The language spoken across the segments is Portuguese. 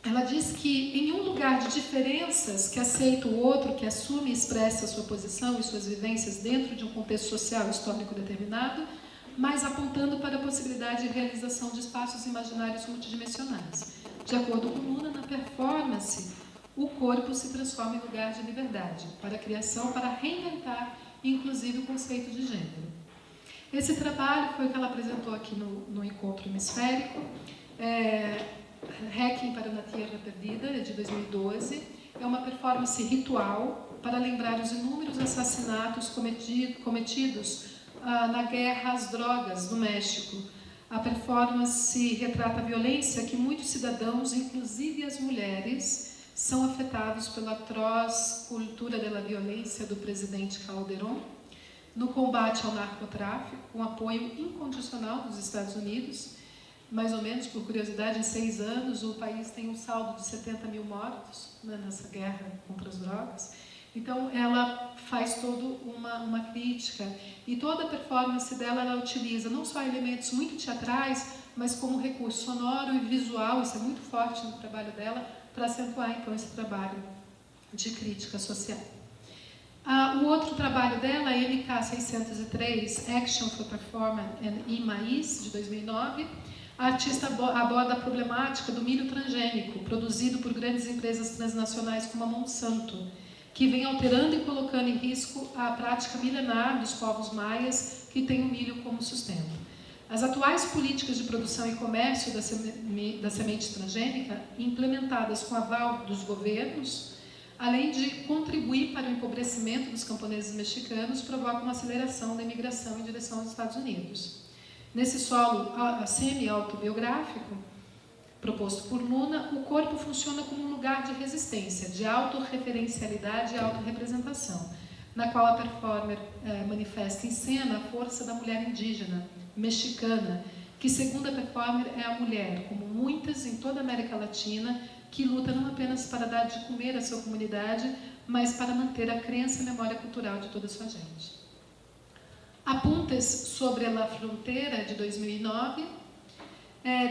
ela diz que em um lugar de diferenças, que aceita o outro, que assume e expressa a sua posição e suas vivências dentro de um contexto social e histórico determinado, mas apontando para a possibilidade de realização de espaços imaginários multidimensionais. De acordo com Luna, na performance, o corpo se transforma em lugar de liberdade, para a criação, para reinventar, inclusive, o conceito de gênero. Esse trabalho foi o que ela apresentou aqui no Encontro Hemisférico, Requiem para uma Terra Perdida, de 2012. É uma performance ritual para lembrar os inúmeros assassinatos cometidos na guerra às drogas no México. A performance retrata a violência que muitos cidadãos, inclusive as mulheres, são afetados pela atroz cultura da violência do presidente Calderón, no combate ao narcotráfico, com apoio incondicional dos Estados Unidos. Mais ou menos, por curiosidade, em 6 anos, o país tem um saldo de 70 mil mortos, né, nessa guerra contra as drogas. Então, ela faz toda uma crítica, e toda a performance dela, ela utiliza não só elementos muito teatrais, mas como recurso sonoro e visual, isso é muito forte no trabalho dela, para acentuar, então, esse trabalho de crítica social. O outro trabalho dela é MK603, Action for Performance and E-Maíz, de 2009. A artista aborda a problemática do milho transgênico, produzido por grandes empresas transnacionais como a Monsanto, que vem alterando e colocando em risco a prática milenar dos povos maias, que tem o milho como sustento. As atuais políticas de produção e comércio da semente transgênica, implementadas com aval dos governos, além de contribuir para o empobrecimento dos camponeses mexicanos, provocam uma aceleração da imigração em direção aos Estados Unidos. Nesse solo semi-autobiográfico, proposto por Luna, o corpo funciona como um lugar de resistência, de autorreferencialidade e autorrepresentação, na qual a performer manifesta em cena a força da mulher indígena, mexicana, que, segundo a performer, é a mulher, como muitas em toda a América Latina, que luta não apenas para dar de comer à sua comunidade, mas para manter a crença e a memória cultural de toda a sua gente. Apuntes sobre a Fronteira, de 2009,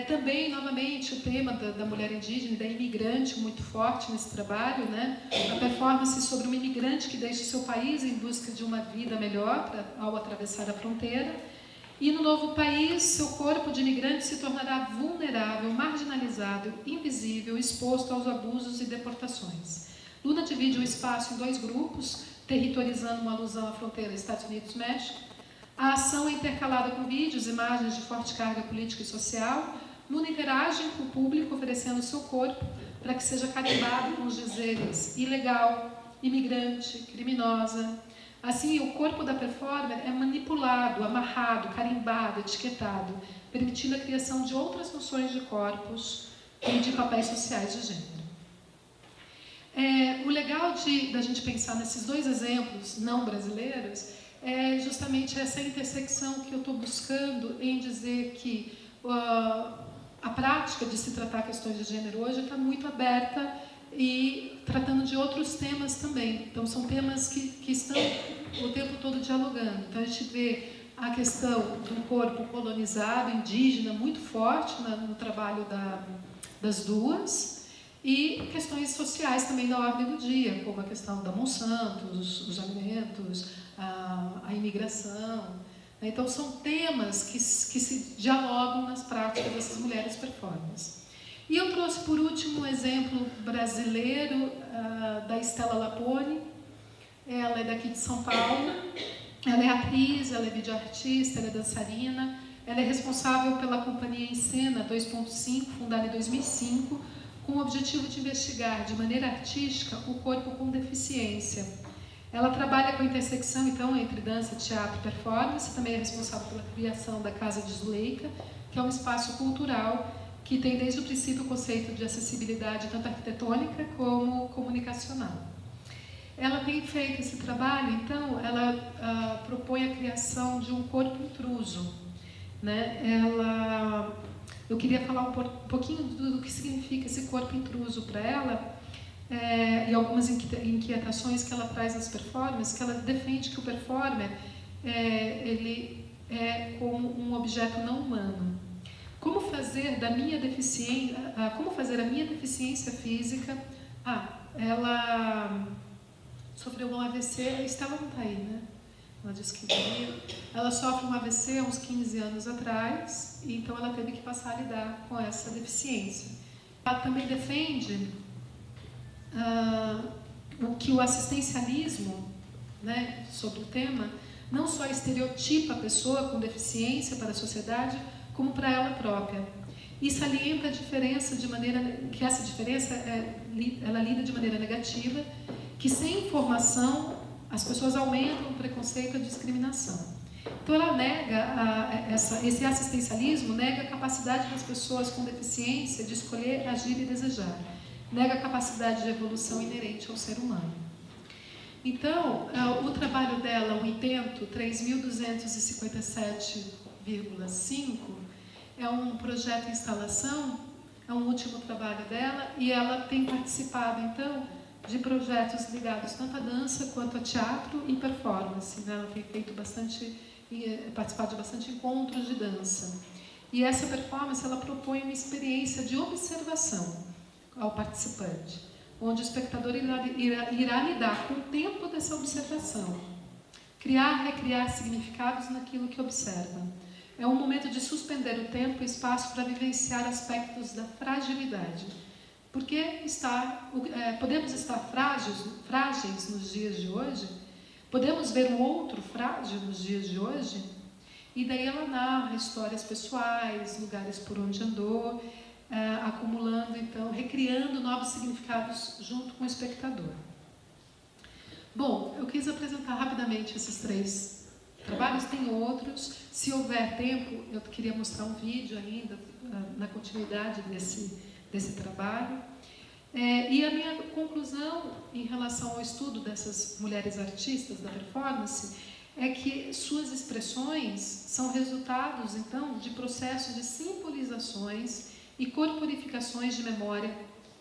também, novamente, o tema da mulher indígena e da imigrante, muito forte nesse trabalho, né? A performance sobre uma imigrante que deixa o seu país em busca de uma vida melhor ao atravessar a fronteira. E no novo país, seu corpo de imigrante se tornará vulnerável, marginalizado, invisível, exposto aos abusos e deportações. Luna divide o espaço em 2 grupos, territorializando uma alusão à fronteira Estados Unidos-México. A ação é intercalada com vídeos, imagens de forte carga política e social. Luna interage com o público, oferecendo seu corpo para que seja carimbado com os dizeres ilegal, imigrante, criminosa. Assim, o corpo da performer é manipulado, amarrado, carimbado, etiquetado, permitindo a criação de outras noções de corpos e de papéis sociais de gênero. O legal da gente pensar nesses 2 exemplos não brasileiros é justamente essa intersecção que eu estou buscando em dizer que a prática de se tratar questões de gênero hoje está muito aberta e tratando de outros temas também. Então, são temas que estão o tempo todo dialogando. Então, a gente vê a questão do corpo colonizado, indígena, muito forte no trabalho das duas, e questões sociais também da ordem do dia, como a questão da Monsanto, os alimentos, a imigração. Então, são temas que se dialogam nas práticas dessas mulheres performers. E eu trouxe, por último, um exemplo brasileiro da Estela Lapone. Ela é daqui de São Paulo. Ela é atriz, ela é videoartista, ela é dançarina. Ela é responsável pela Companhia em Cena 2.5, fundada em 2005, com o objetivo de investigar, de maneira artística, o corpo com deficiência. Ela trabalha com a intersecção, então, entre dança, teatro e performance. Também é responsável pela criação da Casa de Zuleika, que é um espaço cultural que tem desde o princípio o conceito de acessibilidade tanto arquitetônica como comunicacional. Ela tem feito esse trabalho, então, ela propõe a criação de um corpo intruso, né? Eu queria falar um pouquinho do que significa esse corpo intruso para ela, e algumas inquietações que ela traz nas performances, que ela defende que o performer ele é como um objeto não humano. Como fazer a minha deficiência física? Ela sofreu um AVC, Estela não está aí, né? Ela disse que veio. Ela sofre um AVC há uns 15 anos atrás, e então ela teve que passar a lidar com essa deficiência. Ela também defende que o assistencialismo, né, sobre o tema, não só estereotipa a pessoa com deficiência para a sociedade, como para ela própria. E salienta a diferença que essa diferença ela lida de maneira negativa, que sem informação as pessoas aumentam o preconceito e a discriminação. Então ela nega, esse assistencialismo nega a capacidade das pessoas com deficiência de escolher, agir e desejar. Nega a capacidade de evolução inerente ao ser humano. Então, o trabalho dela, o intento 3257,5, é um projeto de instalação, é um último trabalho dela, e ela tem participado, então, de projetos ligados tanto à dança quanto a teatro e performance, né? Ela tem participado de bastante encontros de dança. E essa performance, ela propõe uma experiência de observação ao participante, onde o espectador irá lidar com o tempo dessa observação, recriar significados naquilo que observa. É um momento de suspender o tempo e espaço para vivenciar aspectos da fragilidade. Porque podemos estar frágeis nos dias de hoje? Podemos ver o outro frágil nos dias de hoje? E daí ela narra histórias pessoais, lugares por onde andou, acumulando, então, recriando novos significados junto com o espectador. Bom, eu quis apresentar rapidamente esses 3 trabalhos, tem outros. Se houver tempo, eu queria mostrar um vídeo ainda, na continuidade desse trabalho. E a minha conclusão em relação ao estudo dessas mulheres artistas da performance é que suas expressões são resultados, então, de processos de simbolizações e corporificações de memória,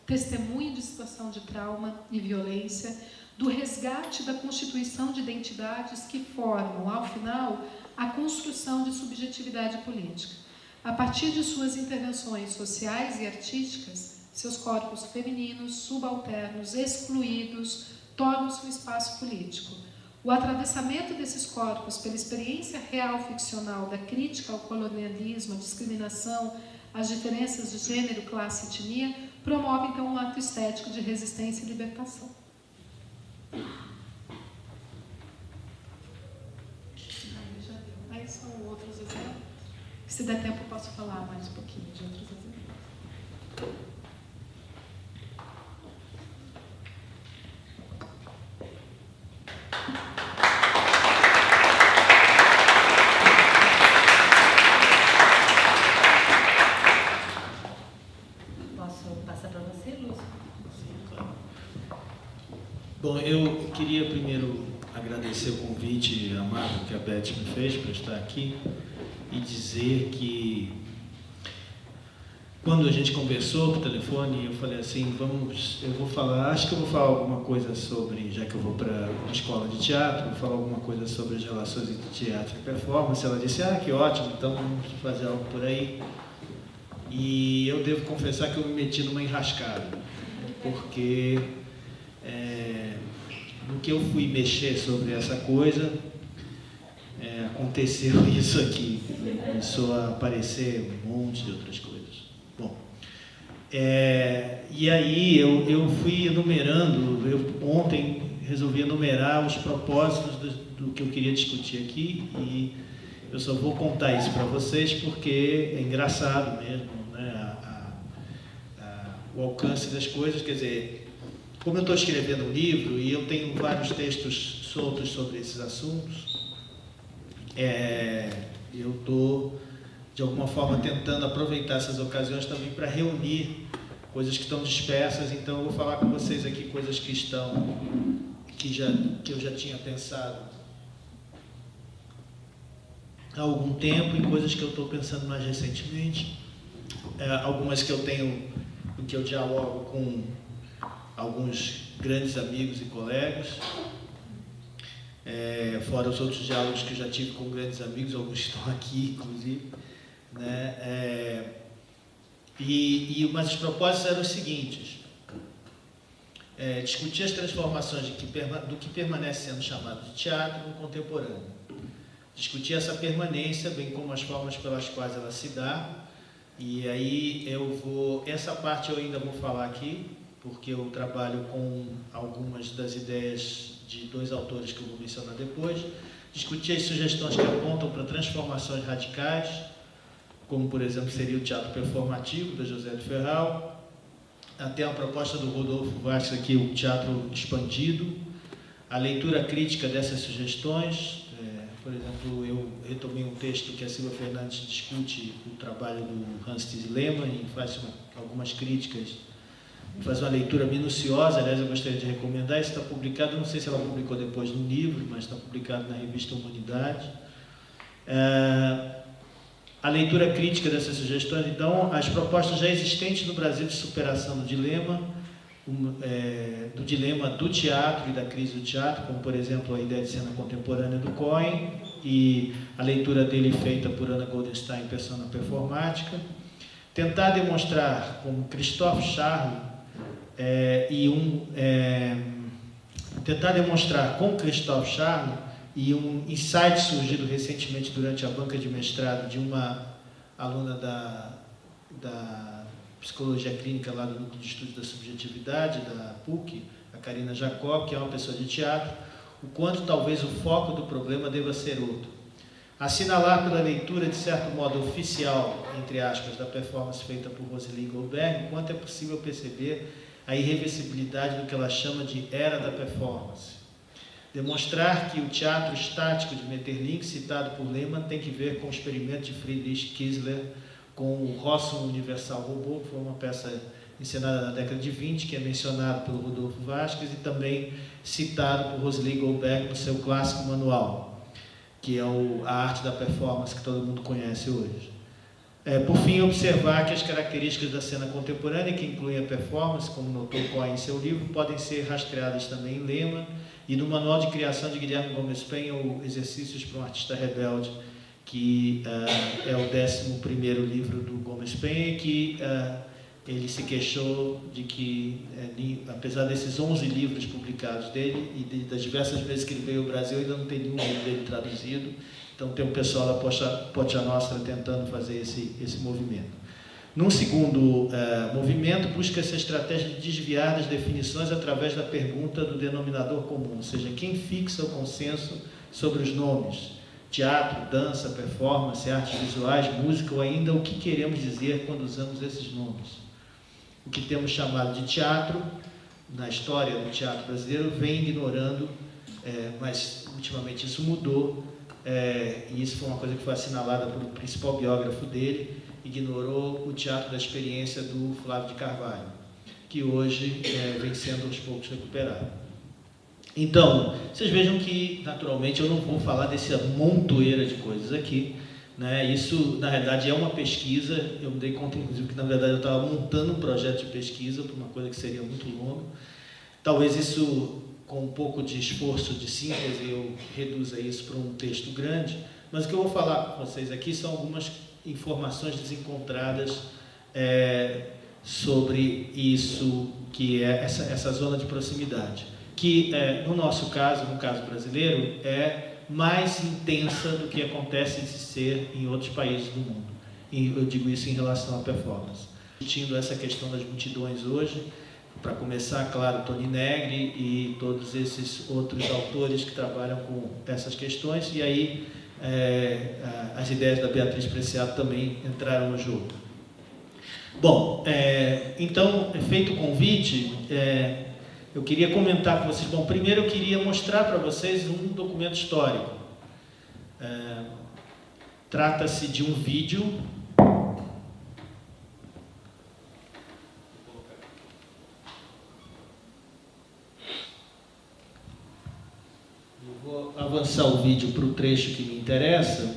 testemunho de situação de trauma e violência, do resgate da constituição de identidades que formam, ao final, a construção de subjetividade política. A partir de suas intervenções sociais e artísticas, seus corpos femininos, subalternos, excluídos, tornam-se um espaço político. O atravessamento desses corpos pela experiência real ficcional da crítica ao colonialismo, à discriminação, às diferenças de gênero, classe e etnia, promove, então, um ato estético de resistência e libertação. Aí são outros exemplos. Se der tempo, eu posso falar mais um pouquinho de outros exemplos. Bom, eu queria primeiro agradecer o convite amado que a Beth me fez para estar aqui e dizer que quando a gente conversou por telefone, eu falei assim, acho que eu vou falar alguma coisa sobre, já que eu vou para uma escola de teatro, vou falar alguma coisa sobre as relações entre teatro e performance. Ela disse, que ótimo, então vamos fazer algo por aí. E eu devo confessar que eu me meti numa enrascada, porque no que eu fui mexer sobre essa coisa, aconteceu isso aqui, começou a aparecer um monte de outras coisas. Bom, e aí eu fui enumerando, ontem resolvi enumerar os propósitos do que eu queria discutir aqui, e eu só vou contar isso para vocês porque é engraçado mesmo, né, o alcance das coisas. Quer dizer, como eu estou escrevendo um livro e eu tenho vários textos soltos sobre esses assuntos, eu estou, de alguma forma, tentando aproveitar essas ocasiões também para reunir coisas que estão dispersas. Então, eu vou falar com vocês aqui coisas que eu já tinha pensado há algum tempo e coisas que eu estou pensando mais recentemente. Algumas que eu dialogo com alguns grandes amigos e colegas, fora os outros diálogos que eu já tive com grandes amigos, alguns estão aqui, inclusive, né? Mas os propósitos eram os seguintes: discutir as transformações do que permanece sendo chamado de teatro no contemporâneo, discutir essa permanência, bem como as formas pelas quais ela se dá. E aí essa parte eu ainda vou falar aqui, porque eu trabalho com algumas das ideias de dois autores que eu vou mencionar depois. Discutir as sugestões que apontam para transformações radicais, como, por exemplo, seria o teatro performativo, da José de Ferral, até a proposta do Rodolfo Vasques aqui, o teatro expandido, a leitura crítica dessas sugestões. Por exemplo, eu retomei um texto que a Silvia Fernandes discute o trabalho do Hans-Tisse Lehmann e faz algumas críticas, faz uma leitura minuciosa. Aliás, eu gostaria de recomendar. Isso está publicado, não sei se ela publicou depois no livro, mas está publicado na revista Humanidade. A leitura crítica dessas sugestões, então, as propostas já existentes no Brasil de superação do dilema do teatro e da crise do teatro, como, por exemplo, a ideia de cena contemporânea do Cohen e a leitura dele feita por Ana Goldenstein, Persona Performática. Tentar demonstrar, como Christophe Charles, tentar demonstrar com Christophe Charles e um insight surgido recentemente durante a banca de mestrado de uma aluna da Psicologia Clínica lá do Núcleo de Estudos da Subjetividade, da PUC, a Karina Jacob, que é uma pessoa de teatro, o quanto talvez o foco do problema deva ser outro. Assinalar pela leitura, de certo modo, oficial, entre aspas, da performance feita por Roselyne Goldberg, o quanto é possível perceber a irreversibilidade do que ela chama de era da performance. Demonstrar que o teatro estático de Metterlink, citado por Lehmann, tem que ver com o experimento de Friedrich Kiesler com o Rossum Universal Robô, que foi uma peça encenada na década de 20, que é mencionado pelo Rodolfo Vasques e também citado por Roselyne Goldberg no seu clássico manual, que é a arte da performance que todo mundo conhece hoje. Por fim, observar que as características da cena contemporânea, que incluem a performance, como notou Cohen em seu livro, podem ser rastreadas também em Lehmann e no Manual de Criação de Guilherme Gomes Penha, o Exercícios para um Artista Rebelde, que é o 11º livro do Gomes Penha, que ele se queixou de que, apesar desses 11 livros publicados dele e das diversas vezes que ele veio ao Brasil, ainda não tem nenhum livro dele traduzido. Então tem um pessoal da Pocha Nostra tentando fazer esse movimento. Num segundo movimento, busca essa estratégia de desviar das definições através da pergunta do denominador comum, ou seja, quem fixa o consenso sobre os nomes: teatro, dança, performance, artes visuais, música, ou ainda o que queremos dizer quando usamos esses nomes. O que temos chamado de teatro, na história do teatro brasileiro, vem ignorando, mas ultimamente isso mudou, e isso foi uma coisa que foi assinalada pelo principal biógrafo dele, ignorou o teatro da experiência do Flávio de Carvalho, que hoje vem sendo aos poucos recuperado. Então, vocês vejam que, naturalmente, eu não vou falar dessa montoeira de coisas aqui, né? Isso, na realidade, é uma pesquisa. Eu me dei conta, inclusive, que, na verdade, eu estava montando um projeto de pesquisa para uma coisa que seria muito longa. Talvez isso, com um pouco de esforço de síntese, eu reduza isso para um texto grande, mas o que eu vou falar com vocês aqui são algumas informações desencontradas sobre isso, que é essa zona de proximidade, que no nosso caso, no caso brasileiro, é mais intensa do que acontece de ser em outros países do mundo. E eu digo isso em relação à performance. Discutindo essa questão das multidões hoje, para começar, claro, Toni Negri e todos esses outros autores que trabalham com essas questões, e aí as ideias da Beatriz Preciado também entraram no jogo. Bom, então, feito o convite, eu queria comentar com vocês. Bom, primeiro eu queria mostrar para vocês um documento histórico. Trata-se de um vídeo. Eu vou avançar o vídeo para o trecho que me interessa,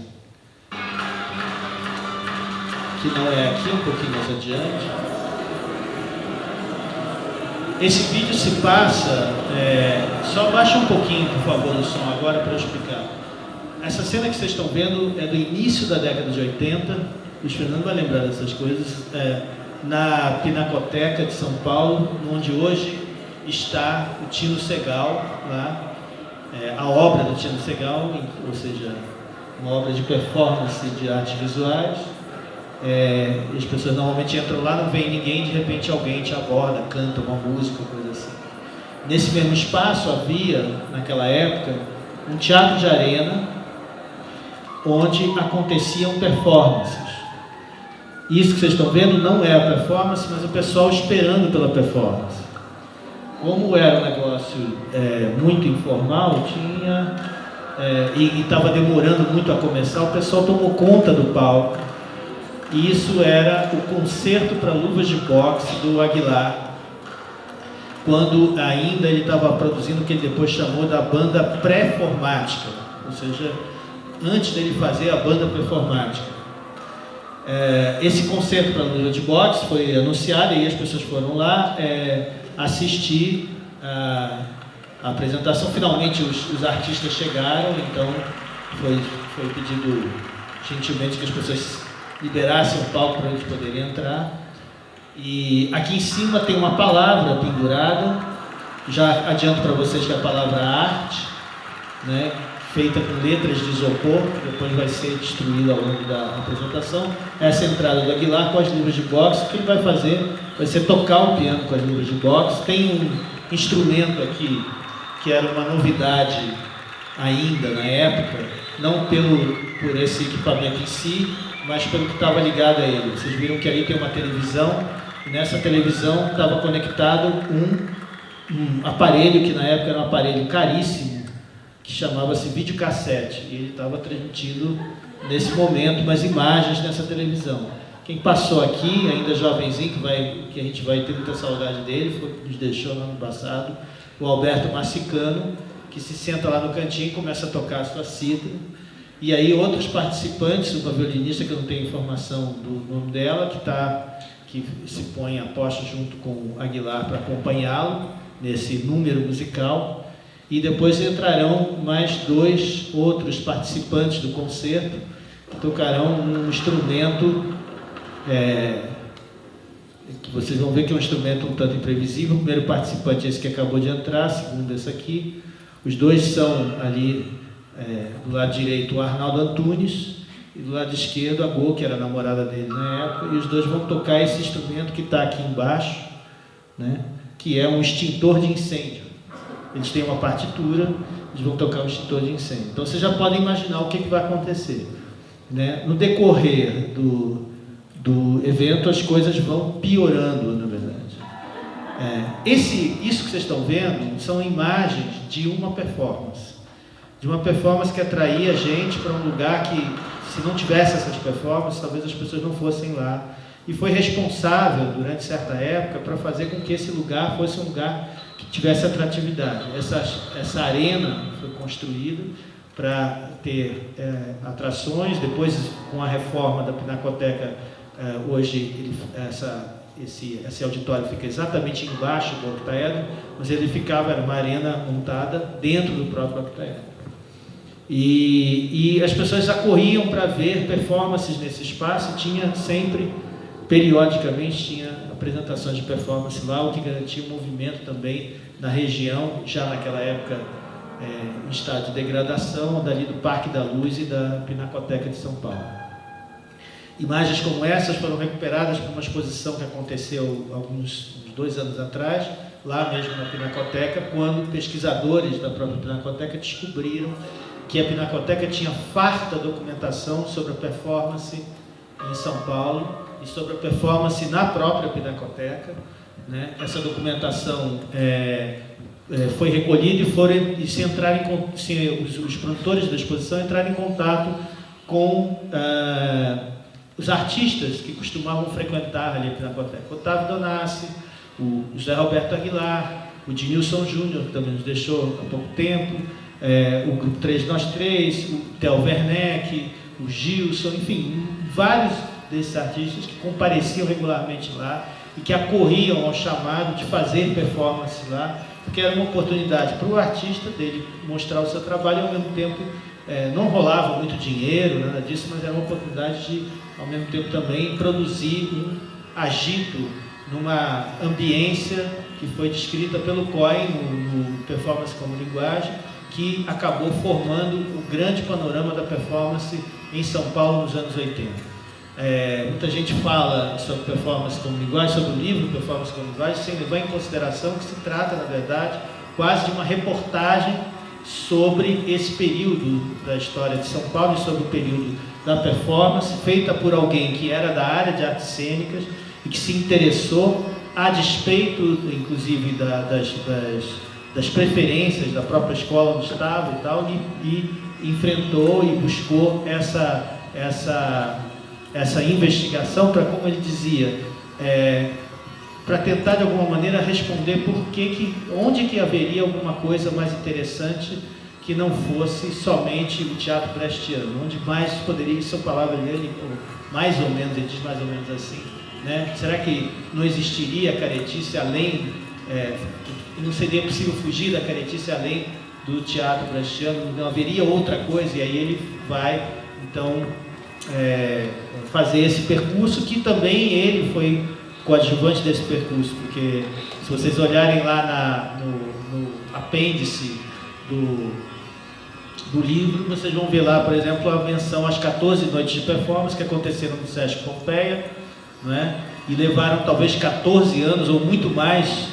que não é aqui, um pouquinho mais adiante. Esse vídeo se passa... só baixa um pouquinho, por favor, o som agora para eu explicar. Essa cena que vocês estão vendo é do início da década de 80, Luiz Fernando vai lembrar dessas coisas, na Pinacoteca de São Paulo, onde hoje está o Tino Segal, lá, a obra do Tino Segal, ou seja, uma obra de performance de artes visuais. As pessoas normalmente entram lá, não vem ninguém, de repente alguém te aborda, canta uma música, coisa assim. Nesse mesmo espaço havia, naquela época, um teatro de arena, onde aconteciam performances. Isso que vocês estão vendo não é a performance, mas o pessoal esperando pela performance. Como era um negócio muito informal, e estava demorando muito a começar, o pessoal tomou conta do palco. E isso era o concerto para luvas de boxe do Aguilar, quando ainda ele estava produzindo o que ele depois chamou da banda pré-formática, ou seja, antes dele fazer a banda performática. Esse concerto para luva de boxe foi anunciado e as pessoas foram lá assistir a apresentação. Finalmente os artistas chegaram, então foi pedido gentilmente que as pessoas liberassem o palco para eles poderem entrar. E aqui em cima tem uma palavra pendurada. Já adianto para vocês que a palavra arte, né, feita com letras de isopor, depois vai ser destruída ao longo da apresentação. Essa é a entrada do Aguilar com as luvas de boxe. O que ele vai fazer vai ser tocar o piano com as luvas de boxe. Tem um instrumento aqui que era uma novidade ainda na época, não por esse equipamento em si, mas pelo que estava ligado a ele. Vocês viram que aí tem uma televisão, e nessa televisão estava conectado um aparelho, que na época era um aparelho caríssimo, que chamava-se videocassete, e ele estava transmitindo nesse momento umas imagens nessa televisão. Quem passou aqui, ainda jovenzinho, que a gente vai ter muita saudade dele, nos deixou no ano passado, o Alberto Massicano, que se senta lá no cantinho e começa a tocar a sua cítara. E aí outros participantes, uma violinista que eu não tenho informação do nome dela, que se põe a posto junto com o Aguilar para acompanhá-lo nesse número musical. E depois entrarão mais 2 outros participantes do concerto, que tocarão um instrumento, que vocês vão ver que é um instrumento um tanto imprevisível. O primeiro participante é esse que acabou de entrar, o segundo esse aqui. Os 2 são ali, do lado direito, o Arnaldo Antunes, e do lado esquerdo, a Gô, que era a namorada dele na época, e os 2 vão tocar esse instrumento que está aqui embaixo, né, que é um extintor de incêndio. Eles têm uma partitura, eles vão tocar um extintor de incêndio. Então, vocês já podem imaginar o que vai acontecer, né? No decorrer do evento, as coisas vão piorando, na verdade. Isso que vocês estão vendo são imagens de uma performance que atraía a gente para um lugar que, se não tivesse essas performances, talvez as pessoas não fossem lá. E foi responsável, durante certa época, para fazer com que esse lugar fosse um lugar que tivesse atratividade. Essa arena foi construída para ter atrações. Depois, com a reforma da Pinacoteca, hoje esse auditório fica exatamente embaixo do octaedro, mas ele era uma arena montada dentro do próprio octaedro. E as pessoas acorriam para ver performances nesse espaço, e tinha sempre, periodicamente, tinha apresentações de performance lá, o que garantia um movimento também na região, já naquela época em estado de degradação, dali do Parque da Luz e da Pinacoteca de São Paulo. Imagens como essas foram recuperadas por uma exposição que aconteceu uns 2 anos atrás, lá mesmo na Pinacoteca, quando pesquisadores da própria Pinacoteca descobriram que a Pinacoteca tinha farta documentação sobre a performance em São Paulo e sobre a performance na própria Pinacoteca, né? Essa documentação foi recolhida e os produtores da exposição entraram em contato com os artistas que costumavam frequentar ali a Pinacoteca. Otávio Donassi, o José Roberto Aguilar, o Dinilson Júnior, que também nos deixou há pouco tempo, o Grupo 3 Nós 3, o Theo Werneck, o Gilson, enfim, vários desses artistas que compareciam regularmente lá e que acorriam ao chamado de fazer performance lá, porque era uma oportunidade para o artista dele mostrar o seu trabalho e, ao mesmo tempo, não rolava muito dinheiro, nada disso, mas era uma oportunidade de ao mesmo tempo também produzir um agito numa ambiência que foi descrita pelo Cohen no Performance como Linguagem, que acabou formando o grande panorama da performance em São Paulo nos anos 80. Muita gente fala sobre performance como linguagem, sobre o livro Performance como Linguagem, sem levar em consideração que se trata, na verdade, quase de uma reportagem sobre esse período da história de São Paulo e sobre o período da performance, feita por alguém que era da área de artes cênicas e que se interessou, a despeito, inclusive, das preferências da própria escola onde estava e tal, e enfrentou e buscou essa investigação para, como ele dizia, para tentar de alguma maneira responder onde que haveria alguma coisa mais interessante que não fosse somente o teatro brechtiano, onde mais poderia, isso é a palavra dele, mais ou menos, ele diz mais ou menos assim, né? Será que não existiria a caretice além, não seria possível fugir da caretice além do teatro brechtiano, não haveria outra coisa? E aí ele vai, então, fazer esse percurso, que também ele foi coadjuvante desse percurso, porque se vocês olharem lá no apêndice do livro, vocês vão ver lá, por exemplo, a menção às 14 noites de performance que aconteceram no Sesc Pompeia, não é? E levaram talvez 14 anos ou muito mais,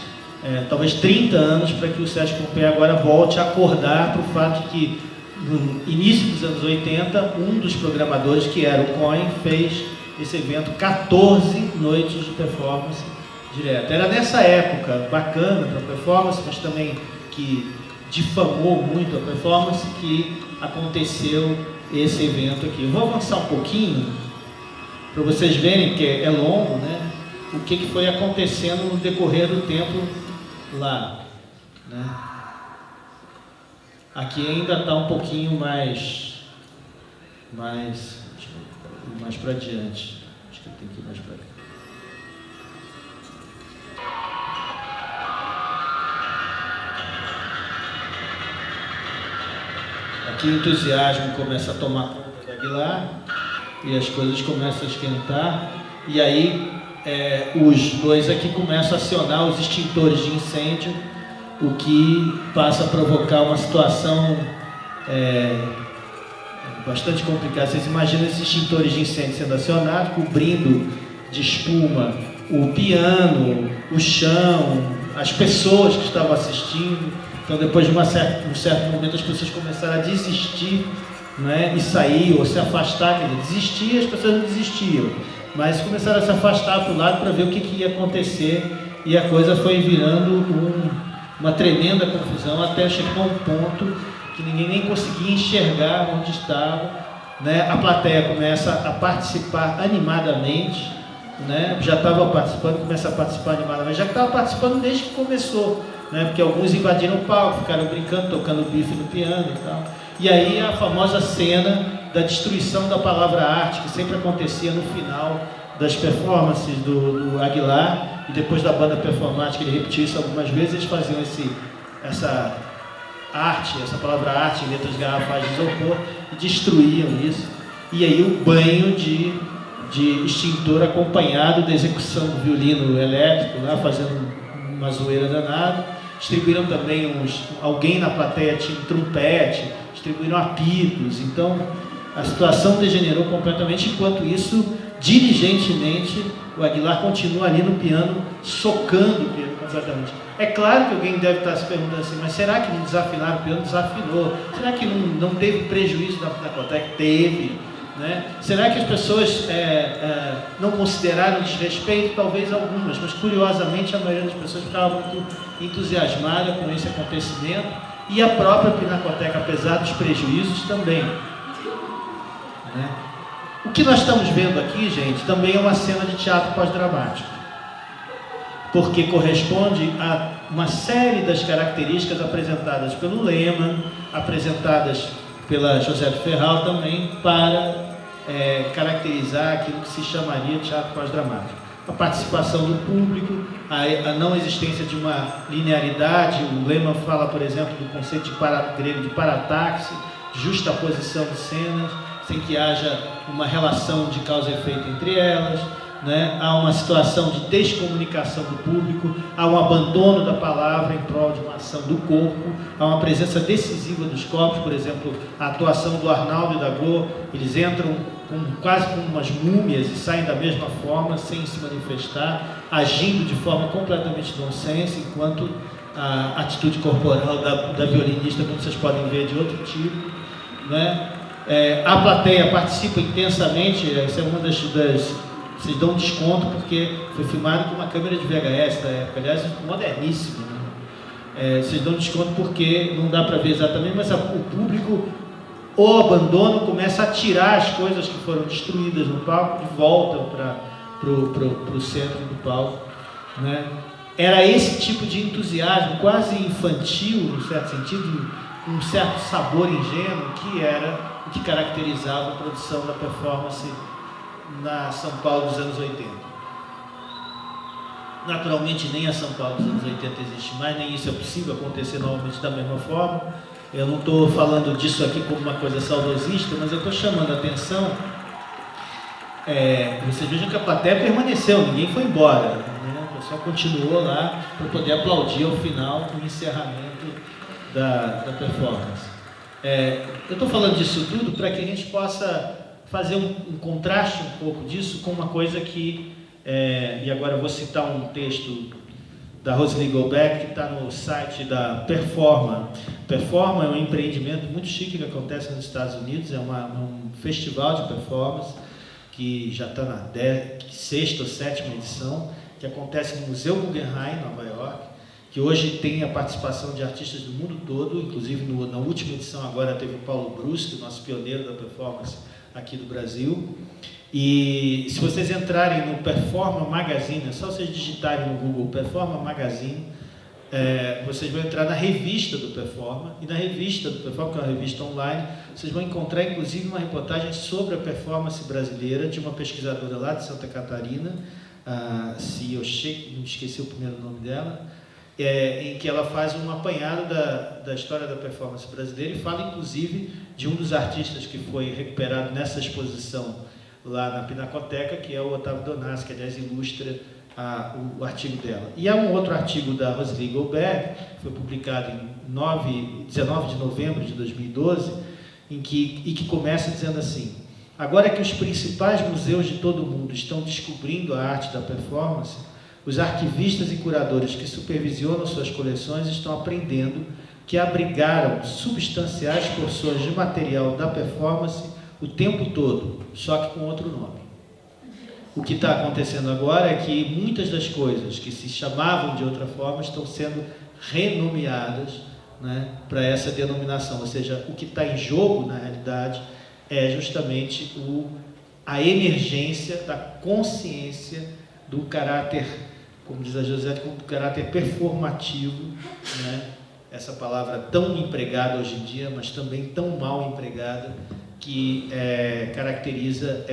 talvez 30 anos, para que o Sesc Pompeia agora volte a acordar para o fato de que no início dos anos 80, um dos programadores, que era o Cohen, fez esse evento 14 noites de performance direta. Era nessa época bacana para a performance, mas também que difamou muito a performance, que aconteceu esse evento aqui. Eu vou avançar um pouquinho para vocês verem, que é longo, né? O que foi acontecendo no decorrer do tempo lá, né? Aqui ainda está um pouquinho mais para diante. Acho que tem que ir mais para cá. Aqui o entusiasmo começa a tomar conta da Aguilar e as coisas começam a esquentar. E aí os dois aqui começam a acionar os extintores de incêndio, o que passa a provocar uma situação bastante complicada. Vocês imaginam esses extintores de incêndio sendo acionados, cobrindo de espuma o piano, o chão, as pessoas que estavam assistindo. Então, depois de um certo momento, as pessoas começaram a desistir, né, e sair ou se afastar. Quer dizer, desistir, as pessoas não desistiam, mas começaram a se afastar para o lado para ver o que ia acontecer, e a coisa foi virando uma tremenda confusão, até chegar a um ponto que ninguém nem conseguia enxergar onde estava, né? A plateia começa a participar animadamente, né? Já estava participando, começa a participar animadamente, já estava participando desde que começou, né? Porque alguns invadiram o palco, ficaram brincando, tocando bife no piano e tal. E aí a famosa cena da destruição da palavra arte, que sempre acontecia no final das performances do Aguilar, e depois da banda performática, ele repetiu isso algumas vezes, eles faziam essa arte, essa palavra arte em letras garrafais de isopor, e destruíam isso. E aí o banho de extintor acompanhado da execução do violino elétrico, lá fazendo uma zoeira danada. Distribuíram também alguém na plateia tinha um trompete, distribuíram apitos. Então a situação degenerou completamente. Enquanto isso, diligentemente, o Aguilar continua ali no piano, socando o piano completamente. É claro que alguém deve estar se perguntando assim, mas será que não desafinaram o piano? Desafinou. Será que não teve prejuízo na Pinacoteca? Teve. Né? Será que as pessoas não consideraram desrespeito? Talvez algumas, mas curiosamente a maioria das pessoas estava muito entusiasmada com esse acontecimento, e a própria Pinacoteca, apesar dos prejuízos, também. Né? O que nós estamos vendo aqui, gente, também é uma cena de teatro pós-dramático, porque corresponde a uma série das características apresentadas pelo Lehmann, apresentadas pela José de Ferral também, para caracterizar aquilo que se chamaria de teatro pós-dramático. A participação do público, a não existência de uma linearidade. O Lehmann fala, por exemplo, do conceito grego de parataxe, justaposição de cenas. sem que haja uma relação de causa e efeito entre elas, né? Há uma situação de descomunicação do público, há um abandono da palavra em prol de uma ação do corpo, há uma presença decisiva dos corpos, por exemplo, a atuação do Arnaldo e da Glo, eles entram quase como umas múmias e saem da mesma forma, sem se manifestar, agindo de forma completamente nonsense, enquanto a atitude corporal da violinista, como vocês podem ver, é de outro tipo, né? A plateia participa intensamente, essa é uma das vocês dão um desconto porque foi filmado com uma câmera de VHS da época, aliás, moderníssimo, né? Vocês dão desconto porque não dá para ver exatamente, mas o público ou abandona, começa a tirar as coisas que foram destruídas no palco de volta para o centro do palco, né? Era esse tipo de entusiasmo, quase infantil, no certo sentido, um certo sabor ingênuo, que era o que caracterizava a produção da performance na São Paulo dos anos 80. Naturalmente, nem a São Paulo dos anos 80 existe mais, nem isso é possível acontecer novamente da mesma forma. Eu não estou falando disso aqui como uma coisa saudosista, mas eu estou chamando a atenção. Vocês vejam que a plateia permaneceu, ninguém foi embora, né? O pessoal continuou lá para poder aplaudir ao final o encerramento da performance. Eu estou falando disso tudo para que a gente possa fazer um contraste um pouco disso com uma coisa que, e agora eu vou citar um texto da Rosalie Gobert, que está no site da Performa. Performa é um empreendimento muito chique que acontece nos Estados Unidos, é um festival de performance que já está na 6ª ou 7ª edição, que acontece no Museu Guggenheim, em Nova York, que hoje tem a participação de artistas do mundo todo, inclusive na última edição agora teve o Paulo Bruschi, o nosso pioneiro da performance aqui do Brasil. E se vocês entrarem no Performa Magazine, é só vocês digitarem no Google Performa Magazine, vocês vão entrar na revista do Performa, e na revista do Performa, que é uma revista online, vocês vão encontrar inclusive uma reportagem sobre a performance brasileira de uma pesquisadora lá de Santa Catarina, a Cioche, não esqueci o primeiro nome dela, em que ela faz um apanhado da história da performance brasileira e fala inclusive de um dos artistas que foi recuperado nessa exposição lá na Pinacoteca, que é o Otávio Donassi, que aliás ilustra o artigo dela. E há um outro artigo da Rosalie Gobert, que foi publicado em 19 de novembro de 2012, e que começa dizendo assim: agora que os principais museus de todo o mundo estão descobrindo a arte da performance, os arquivistas e curadores que supervisionam suas coleções estão aprendendo que abrigaram substanciais porções de material da performance o tempo todo, só que com outro nome. O que está acontecendo agora é que muitas das coisas que se chamavam de outra forma estão sendo renomeadas, né, para essa denominação, ou seja, o que está em jogo, na realidade, é justamente a emergência da consciência do caráter, como diz a Josette, do caráter performativo, né, essa palavra tão empregada hoje em dia, mas também tão mal empregada, que caracteriza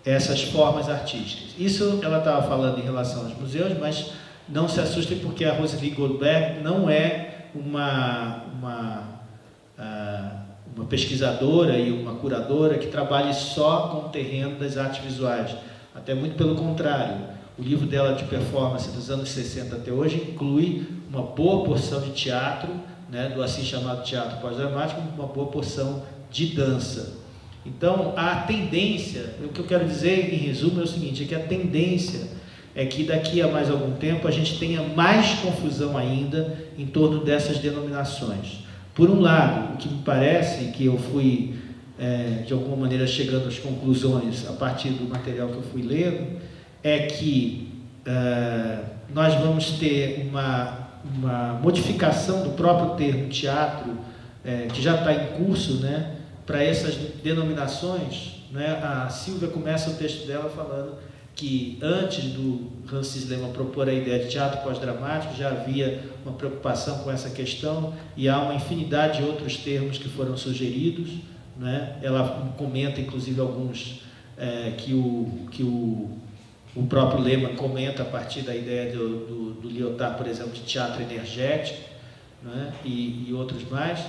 essas formas artísticas. Isso ela estava falando em relação aos museus, mas não se assustem porque a Rosalie Gobert não é uma pesquisadora e uma curadora que trabalhe só com o terreno das artes visuais. Até muito pelo contrário. O livro dela de performance dos anos 60 até hoje inclui uma boa porção de teatro, né, do assim chamado teatro pós-dramático, uma boa porção de dança. Então, a tendência, o que eu quero dizer em resumo é o seguinte, é que a tendência é que daqui a mais algum tempo a gente tenha mais confusão ainda em torno dessas denominações. Por um lado, o que me parece, que eu fui, de alguma maneira, chegando às conclusões a partir do material que eu fui lendo, é que nós vamos ter uma modificação do próprio termo teatro, que já está em curso, né, para essas denominações, né? A Silvia começa o texto dela falando que antes do Francis Lema propor a ideia de teatro pós-dramático, já havia uma preocupação com essa questão e há uma infinidade de outros termos que foram sugeridos, né? Ela comenta, inclusive, alguns que o próprio Lema comenta a partir da ideia do Lyotard, por exemplo, de teatro energético, né? e outros mais.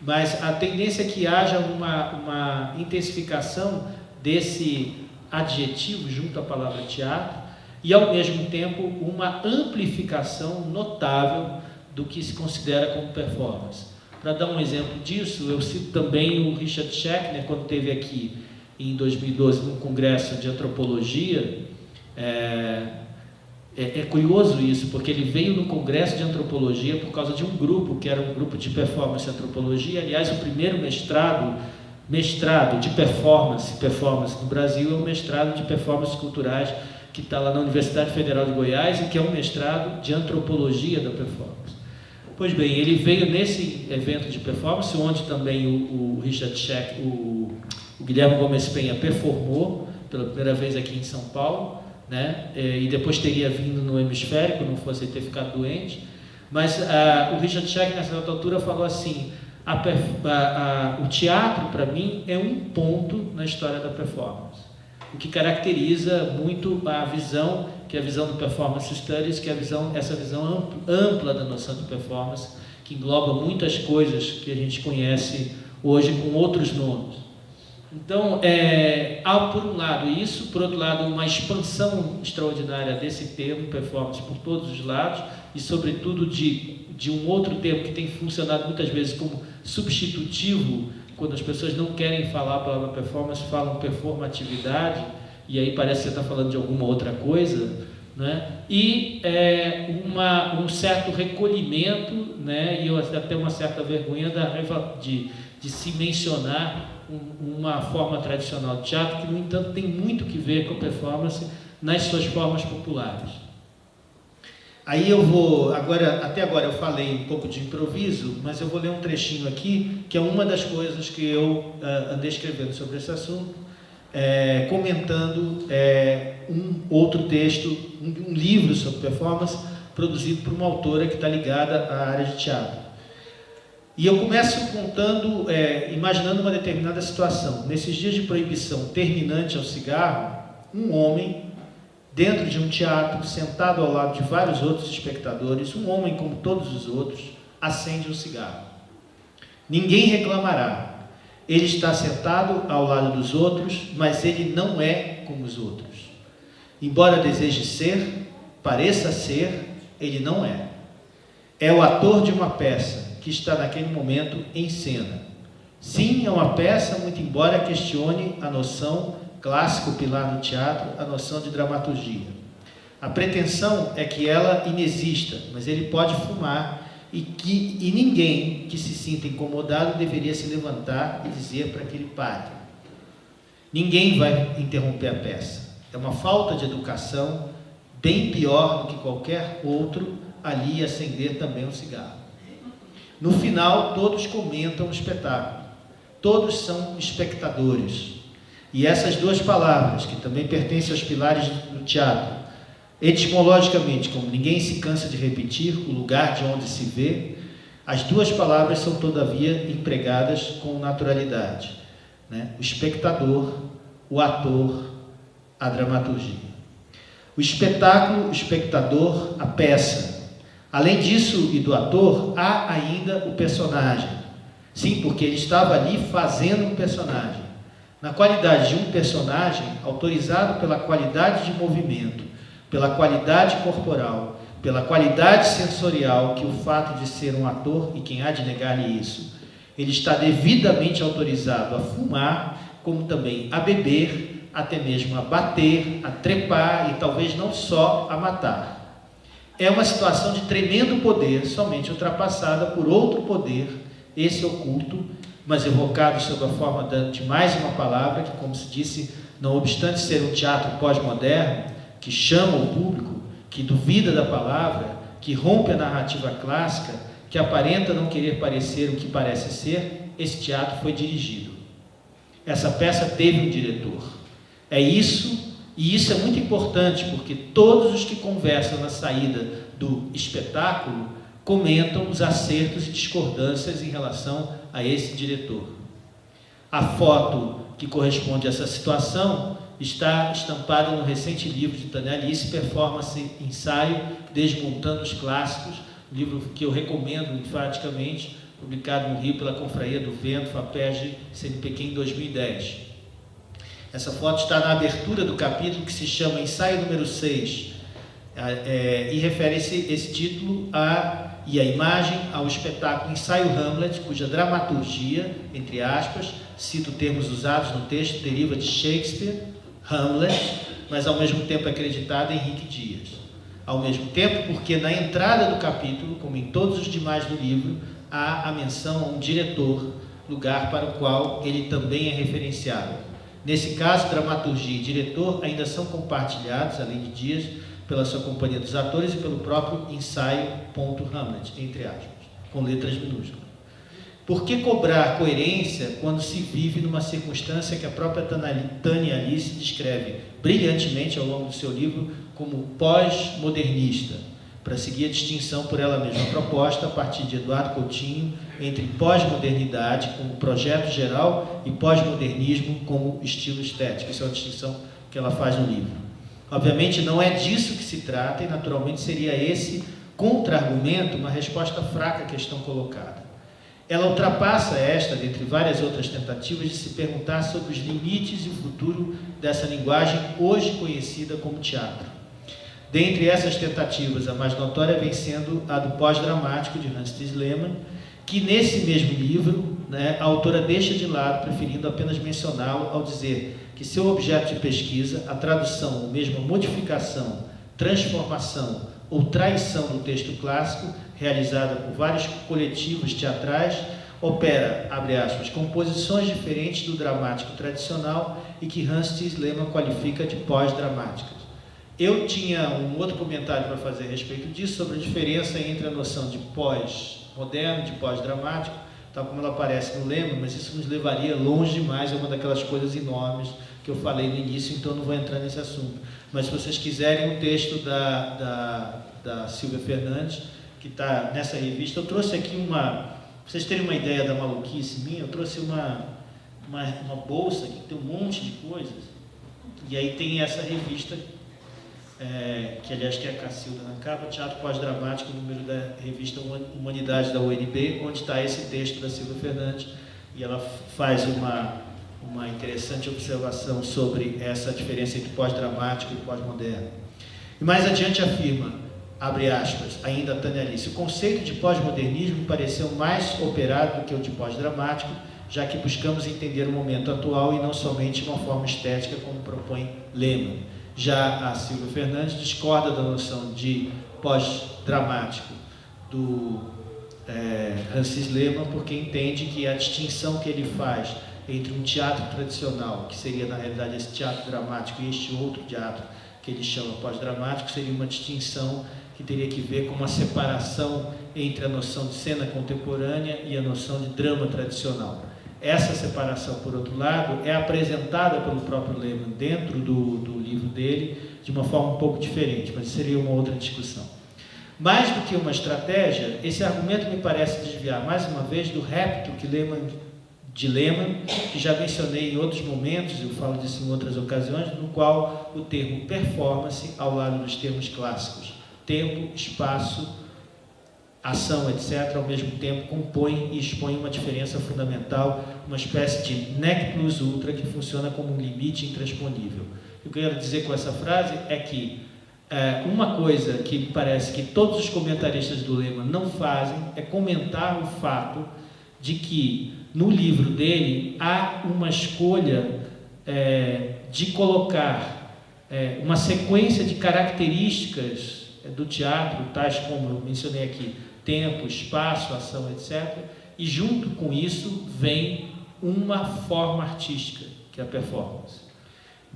mas a tendência é que haja uma intensificação desse adjetivo junto à palavra teatro e, ao mesmo tempo, uma amplificação notável do que se considera como performance. Para dar um exemplo disso, eu cito também o Richard Schechner, quando esteve aqui em 2012 num congresso de antropologia. É curioso isso, porque ele veio no congresso de antropologia por causa de um grupo, que era um grupo de performance e antropologia. Aliás, o primeiro mestrado de performance no Brasil é o mestrado de performances culturais, que está lá na Universidade Federal de Goiás, e que é um mestrado de antropologia da performance. Pois bem, ele veio nesse evento de performance, onde também o Richard Scheck, o Guilherme Gomes Penha performou pela primeira vez aqui em São Paulo, né? E depois teria vindo no hemisférico, não fosse ter ficado doente. Mas o Richard Scheck, nessa altura, falou assim: o teatro, para mim, é um ponto na história da performance. O que caracteriza muito a visão, que é a visão do Performance Studies, que é essa visão ampla da noção de performance, que engloba muitas coisas que a gente conhece hoje com outros nomes. Então, há por um lado isso, por outro lado uma expansão extraordinária desse termo, performance, por todos os lados, e sobretudo de um outro termo que tem funcionado muitas vezes como substitutivo, quando as pessoas não querem falar a palavra performance, falam performatividade, e aí parece que você está falando de alguma outra coisa, né? E um certo recolhimento, né? E até uma certa vergonha de se mencionar uma forma tradicional de teatro, que, no entanto, tem muito que ver com a performance nas suas formas populares. Aí eu vou, até agora eu falei um pouco de improviso, mas eu vou ler um trechinho aqui, que é uma das coisas que eu andei escrevendo sobre esse assunto, comentando um outro texto, um livro sobre performance, produzido por uma autora que está ligada à área de teatro. E eu começo contando, imaginando uma determinada situação. Nesses dias de proibição terminante ao cigarro, um homem, dentro de um teatro, sentado ao lado de vários outros espectadores, um homem como todos os outros, acende um cigarro. Ninguém reclamará. Ele está sentado ao lado dos outros, mas ele não é como os outros. Embora deseje ser, pareça ser, ele não é. É o ator de uma peça que está naquele momento em cena. Sim, é uma peça, muito embora questione a noção, clássico pilar do teatro, a noção de dramaturgia. A pretensão é que ela inexista, mas ele pode fumar e ninguém que se sinta incomodado deveria se levantar e dizer para que ele pare. Ninguém vai interromper a peça. É uma falta de educação bem pior do que qualquer outro ali acender também um cigarro. No final, todos comentam o espetáculo. Todos são espectadores. E essas duas palavras, que também pertencem aos pilares do teatro, etimologicamente, como ninguém se cansa de repetir, o lugar de onde se vê, as duas palavras são, todavia, empregadas com naturalidade, né? O espectador, o ator, a dramaturgia. O espetáculo, o espectador, a peça. Além disso e do ator, há ainda o personagem. Sim, porque ele estava ali fazendo um personagem. Na qualidade de um personagem, autorizado pela qualidade de movimento, pela qualidade corporal, pela qualidade sensorial, que o fato de ser um ator, e quem há de negar-lhe isso, ele está devidamente autorizado a fumar, como também a beber, até mesmo a bater, a trepar e talvez não só a matar. É uma situação de tremendo poder, somente ultrapassada por outro poder, esse oculto, mas evocado sob a forma de mais uma palavra, que, como se disse, não obstante ser um teatro pós-moderno, que chama o público, que duvida da palavra, que rompe a narrativa clássica, que aparenta não querer parecer o que parece ser, esse teatro foi dirigido. Essa peça teve um diretor. É isso, e isso é muito importante, porque todos os que conversam na saída do espetáculo comentam os acertos e discordâncias em relação a esse diretor. A foto que corresponde a essa situação está estampada no recente livro de Tânia Alice, Performance Ensaio, Desmontando os Clássicos, um livro que eu recomendo enfaticamente, publicado no Rio pela Confraria do Vento, FAPERJ, CNPq, em 2010. Essa foto está na abertura do capítulo que se chama Ensaio número 6, e refere esse título e a imagem ao espetáculo Ensaio Hamlet, cuja dramaturgia, entre aspas, cito termos usados no texto, deriva de Shakespeare, Hamlet, mas ao mesmo tempo acreditada em Henrique Dias. Ao mesmo tempo, porque na entrada do capítulo, como em todos os demais do livro, há a menção a um diretor, lugar para o qual ele também é referenciado. Nesse caso, dramaturgia e diretor ainda são compartilhados, além de Dias, pela sua companhia dos atores e pelo próprio ensaio Hamlet, entre aspas, com letras minúsculas. Por que cobrar coerência quando se vive numa circunstância que a própria Tânia Alice descreve brilhantemente ao longo do seu livro como pós-modernista, para seguir a distinção por ela mesma proposta a partir de Eduardo Coutinho entre pós-modernidade como projeto geral e pós-modernismo como estilo estético. Essa é uma distinção que ela faz no livro. Obviamente não é disso que se trata e naturalmente seria esse contra-argumento uma resposta fraca à questão colocada. Ela ultrapassa esta, dentre várias outras tentativas, de se perguntar sobre os limites e o futuro dessa linguagem hoje conhecida como teatro. Dentre essas tentativas, a mais notória vem sendo a do pós-dramático de Hans Thies Lehmann, que nesse mesmo livro, a autora deixa de lado, preferindo apenas mencioná-lo ao dizer que seu objeto de pesquisa, a tradução ou mesmo a modificação, transformação ou traição do texto clássico, realizada por vários coletivos teatrais, opera, abre aspas, composições diferentes do dramático tradicional e que Hans Thies Lehmann qualifica de pós-dramáticas. Eu tinha um outro comentário para fazer a respeito disso, sobre a diferença entre a noção de pós-moderno, de pós-dramático, tal como ela aparece no Lehmann, mas isso nos levaria longe demais, é uma daquelas coisas enormes que eu falei no início, então não vou entrar nesse assunto. Mas se vocês quiserem, o texto da Silvia Fernandes, que está nessa revista, eu trouxe aqui para vocês terem uma ideia da maluquice minha, eu trouxe uma bolsa que tem um monte de coisas, e aí tem essa revista, que aliás que é a Cacilda na capa, Teatro Pós-Dramático, número da revista Humanidade da UNB, onde está esse texto da Silvia Fernandes, e ela faz uma interessante observação sobre essa diferença entre pós-dramático e pós-moderno. E mais adiante afirma, abre aspas, ainda a Tânia Alice, o conceito de pós-modernismo me pareceu mais operado do que o de pós-dramático, já que buscamos entender o momento atual e não somente uma forma estética como propõe Lehmann. Já a Silvia Fernandes discorda da noção de pós-dramático do Hans Thies Lehmann, porque entende que a distinção que ele faz entre um teatro tradicional, que seria na realidade esse teatro dramático, e este outro teatro que ele chama pós-dramático, seria uma distinção que teria que ver com uma separação entre a noção de cena contemporânea e a noção de drama tradicional. Essa separação, por outro lado, é apresentada pelo próprio Lehmann dentro do livro dele de uma forma um pouco diferente, mas seria uma outra discussão. Mais do que uma estratégia, esse argumento me parece desviar mais uma vez do repto de Lehmann, que já mencionei em outros momentos, eu falo disso em outras ocasiões, no qual o termo performance, ao lado dos termos clássicos, tempo, espaço, ação, etc., ao mesmo tempo compõe e expõe uma diferença fundamental, uma espécie de nec plus ultra que funciona como um limite intransponível. O que eu quero dizer com essa frase é que uma coisa que parece que todos os comentaristas do Lehmann não fazem é comentar o fato de que no livro dele há uma escolha de colocar uma sequência de características do teatro, tais como eu mencionei aqui, tempo, espaço, ação, etc. E junto com isso vem uma forma artística, que é a performance.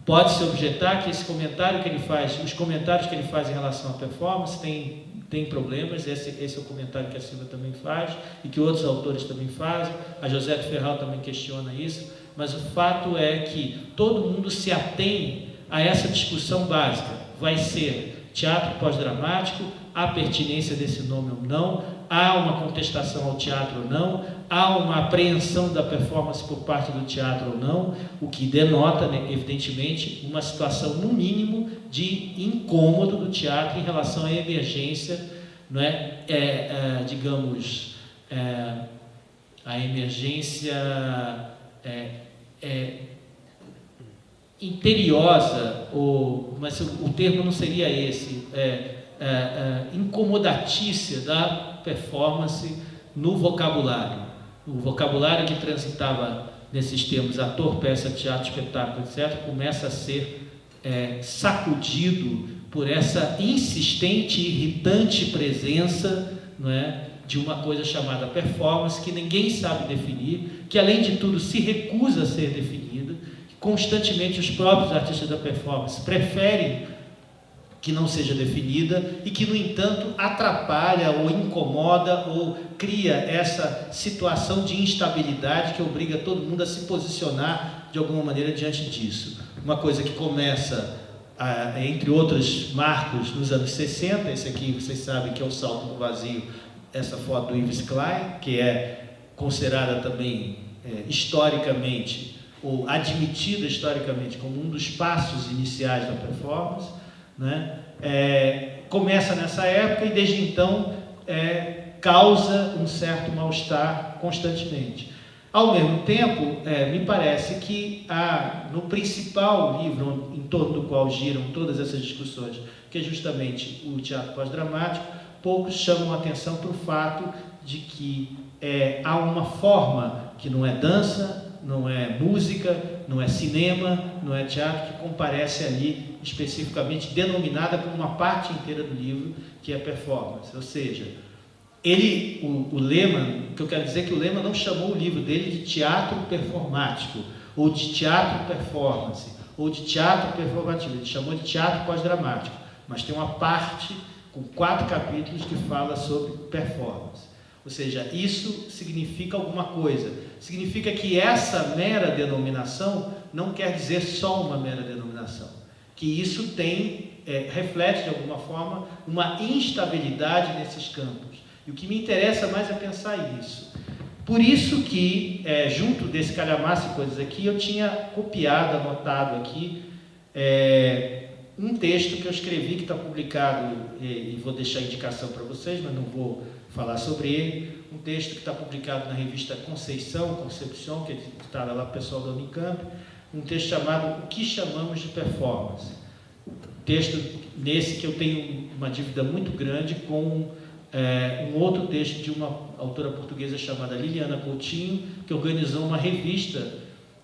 Pode-se objetar que esse comentário que ele faz, os comentários que ele faz em relação à performance tem problemas, esse é o comentário que a Silvia também faz, e que outros autores também fazem, a Josete Ferral também questiona isso, mas o fato é que todo mundo se atém a essa discussão básica, vai ser teatro pós-dramático, há pertinência desse nome ou não, há uma contestação ao teatro ou não, há uma apreensão da performance por parte do teatro ou não, o que denota, né, evidentemente, uma situação, no mínimo, de incômodo do teatro em relação à emergência, não é? a emergência imperiosa, mas o termo não seria esse, incomodatícia da performance no vocabulário. O vocabulário que transitava nesses termos ator, peça, teatro, espetáculo, etc., começa a ser sacudido por essa insistente e irritante presença, não é, de uma coisa chamada performance, que ninguém sabe definir, que além de tudo se recusa a ser definida, que constantemente os próprios artistas da performance preferem que não seja definida e que, no entanto, atrapalha ou incomoda ou cria essa situação de instabilidade que obriga todo mundo a se posicionar de alguma maneira diante disso. Uma coisa que começa, entre outros marcos, nos anos 60, esse aqui vocês sabem que é o Salto no Vazio, essa foto do Yves Klein, que é considerada também historicamente, ou admitida historicamente como um dos passos iniciais da performance, né? Começa nessa época e desde então causa um certo mal-estar constantemente. Ao mesmo tempo, me parece que no principal livro em torno do qual giram todas essas discussões, que é justamente o teatro pós-dramático, poucos chamam a atenção para o fato de que há uma forma que não é dança, não é música, não é cinema, não é teatro, que comparece ali especificamente denominada como uma parte inteira do livro, que é performance. Ou seja, o Lehmann, o que eu quero dizer é que o Lehmann não chamou o livro dele de teatro performático, ou de teatro performance, ou de teatro performativo, ele chamou de teatro pós-dramático, mas tem uma parte com 4 capítulos que fala sobre performance. Ou seja, isso significa alguma coisa. Significa que essa mera denominação não quer dizer só uma mera denominação. Que isso reflete, de alguma forma, uma instabilidade nesses campos. E o que me interessa mais é pensar isso. Por isso que, junto desse calhamaço e coisas aqui, eu tinha copiado, anotado aqui, um texto que eu escrevi, que está publicado, e vou deixar a indicação para vocês, mas não vou falar sobre ele, um texto que está publicado na revista Concepção, que está lá o pessoal da Unicamp, um texto chamado O que chamamos de performance. Texto nesse que eu tenho uma dívida muito grande com um outro texto de uma autora portuguesa chamada Liliana Coutinho, que organizou uma revista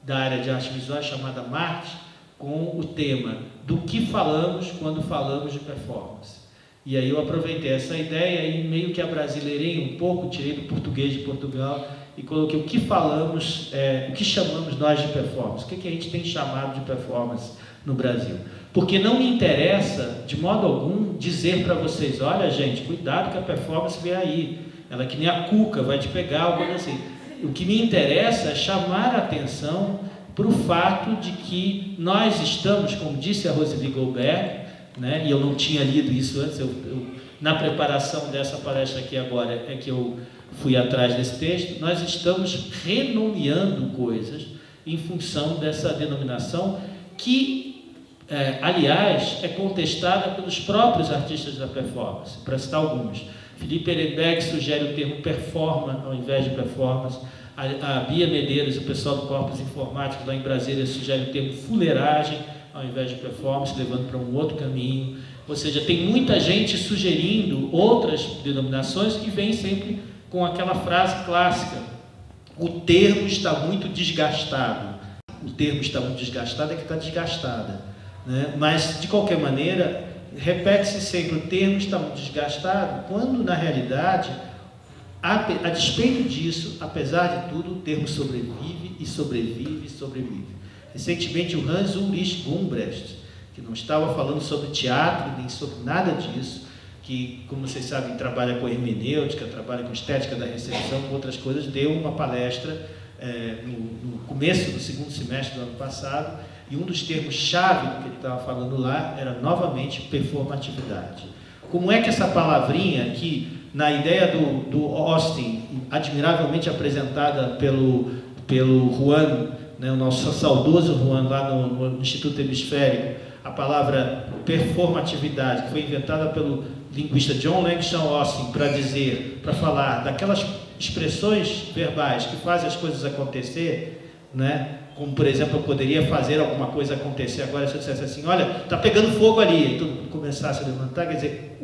da área de artes visuais chamada Marte, com o tema do que falamos quando falamos de performance. E aí eu aproveitei essa ideia e meio que abrasileirei um pouco, tirei do português de Portugal e coloquei o que falamos, o que chamamos nós de performance, o que a gente tem chamado de performance no Brasil. Porque não me interessa, de modo algum, dizer para vocês, olha gente, cuidado que a performance vem aí, ela é que nem a cuca, vai te pegar, algo assim. O que me interessa é chamar a atenção para o fato de que nós estamos, como disse a Rosely Goldberg, né, e eu não tinha lido isso antes, na preparação dessa palestra aqui agora é que eu fui atrás desse texto, nós estamos renomeando coisas em função dessa denominação que, aliás, é contestada pelos próprios artistas da performance, para citar alguns. Philippe Ehrenberg sugere o termo performa ao invés de performance, a Bia Medeiros, o pessoal do Corpus Informático lá em Brasília, sugere o termo fuleiragem ao invés de performance, levando para um outro caminho. Ou seja, tem muita gente sugerindo outras denominações que vem sempre com aquela frase clássica: o termo está muito desgastado. O termo está muito desgastado é que está desgastada, né? Mas, de qualquer maneira, repete-se sempre: o termo está muito desgastado, quando, na realidade, a despeito disso, apesar de tudo, o termo sobrevive e sobrevive e sobrevive. Recentemente, o Hans Ulrich Gumbrecht, que não estava falando sobre teatro, nem sobre nada disso, que, como vocês sabem, trabalha com hermenêutica, trabalha com estética da recepção, com outras coisas, deu uma palestra no começo do segundo semestre do ano passado, e um dos termos-chave do que ele estava falando lá era, novamente, performatividade. Como é que essa palavrinha aqui, na ideia do Austin, admiravelmente apresentada pelo Juan, né, o nosso saudoso Juan, lá no Instituto Hemisférico, a palavra performatividade, que foi inventada pelo linguista John Langston Huston para falar daquelas expressões verbais que fazem as coisas acontecer, né? Como, por exemplo, eu poderia fazer alguma coisa acontecer agora se eu dissesse assim, olha, está pegando fogo ali, e todo mundo começasse a levantar. Quer dizer,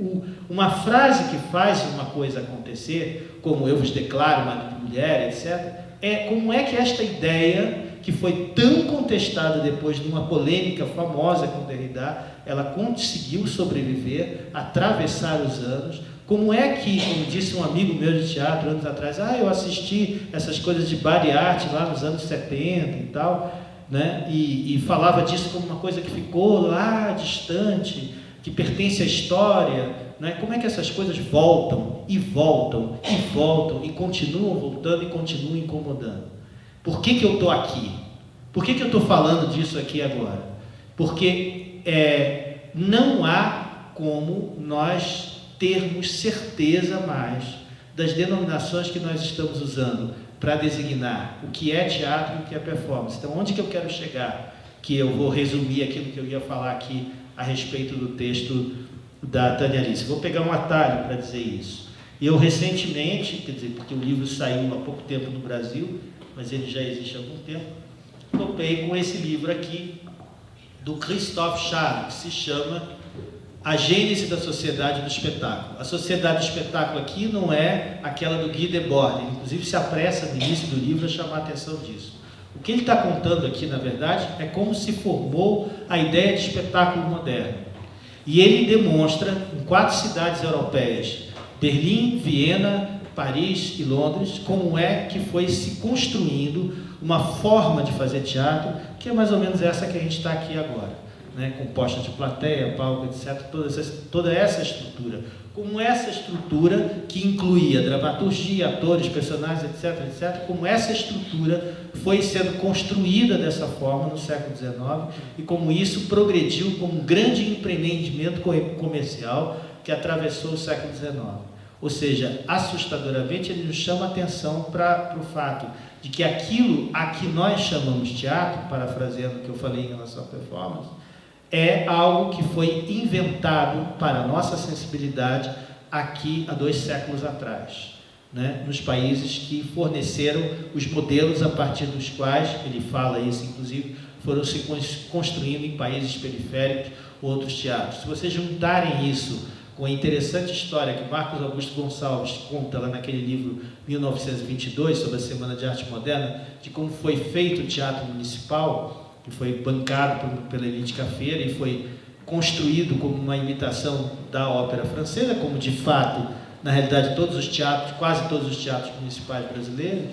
uma frase que faz uma coisa acontecer, como eu vos declaro, marido e mulher, etc., como é que esta ideia, que foi tão contestada depois de uma polêmica famosa com Derrida, ela conseguiu sobreviver, atravessar os anos. Como é que, como disse um amigo meu de teatro anos atrás, eu assisti essas coisas de body art lá nos anos 70 e tal, né? E falava disso como uma coisa que ficou lá distante, que pertence à história, né? Como é que essas coisas voltam e voltam e voltam e continuam voltando e continuam incomodando? Por que eu estou aqui? Por que eu estou falando disso aqui agora? Porque não há como nós termos certeza mais das denominações que nós estamos usando para designar o que é teatro e o que é performance. Então, onde que eu quero chegar? Que eu vou resumir aquilo que eu ia falar aqui a respeito do texto da Tânia Alice. Vou pegar um atalho para dizer isso. Eu recentemente, quer dizer, porque o livro saiu há pouco tempo no Brasil, mas ele já existe há algum tempo, topei com esse livro aqui, do Christophe Charles, que se chama A Gênese da Sociedade do Espetáculo. A Sociedade do Espetáculo aqui não é aquela do Guy Debord, ele inclusive se apressa no início do livro a chamar a atenção disso. O que ele está contando aqui, na verdade, é como se formou a ideia de espetáculo moderno. E ele demonstra em 4 cidades europeias, Berlim, Viena, Paris e Londres, como é que foi se construindo uma forma de fazer teatro, que é mais ou menos essa que a gente está aqui agora, né? Composta de plateia, palco, etc., toda essa estrutura. Como essa estrutura, que incluía dramaturgia, atores, personagens, etc., etc., como essa estrutura foi sendo construída dessa forma no século XIX e como isso progrediu como um grande empreendimento comercial que atravessou o século XIX. Ou seja, assustadoramente, ele nos chama a atenção para o fato de que aquilo a que nós chamamos teatro, parafraseando o que eu falei em relação à performance, é algo que foi inventado para a nossa sensibilidade aqui há 2 séculos atrás, né? Nos países que forneceram os modelos a partir dos quais, ele fala isso inclusive, foram se construindo em países periféricos outros teatros. Se vocês juntarem isso com a interessante história que Marcos Augusto Gonçalves conta lá naquele livro 1922, sobre a Semana de Arte Moderna, de como foi feito o teatro municipal, que foi bancado pela elite cafeira e foi construído como uma imitação da ópera francesa, como de fato, na realidade, todos os teatros, quase todos os teatros municipais brasileiros,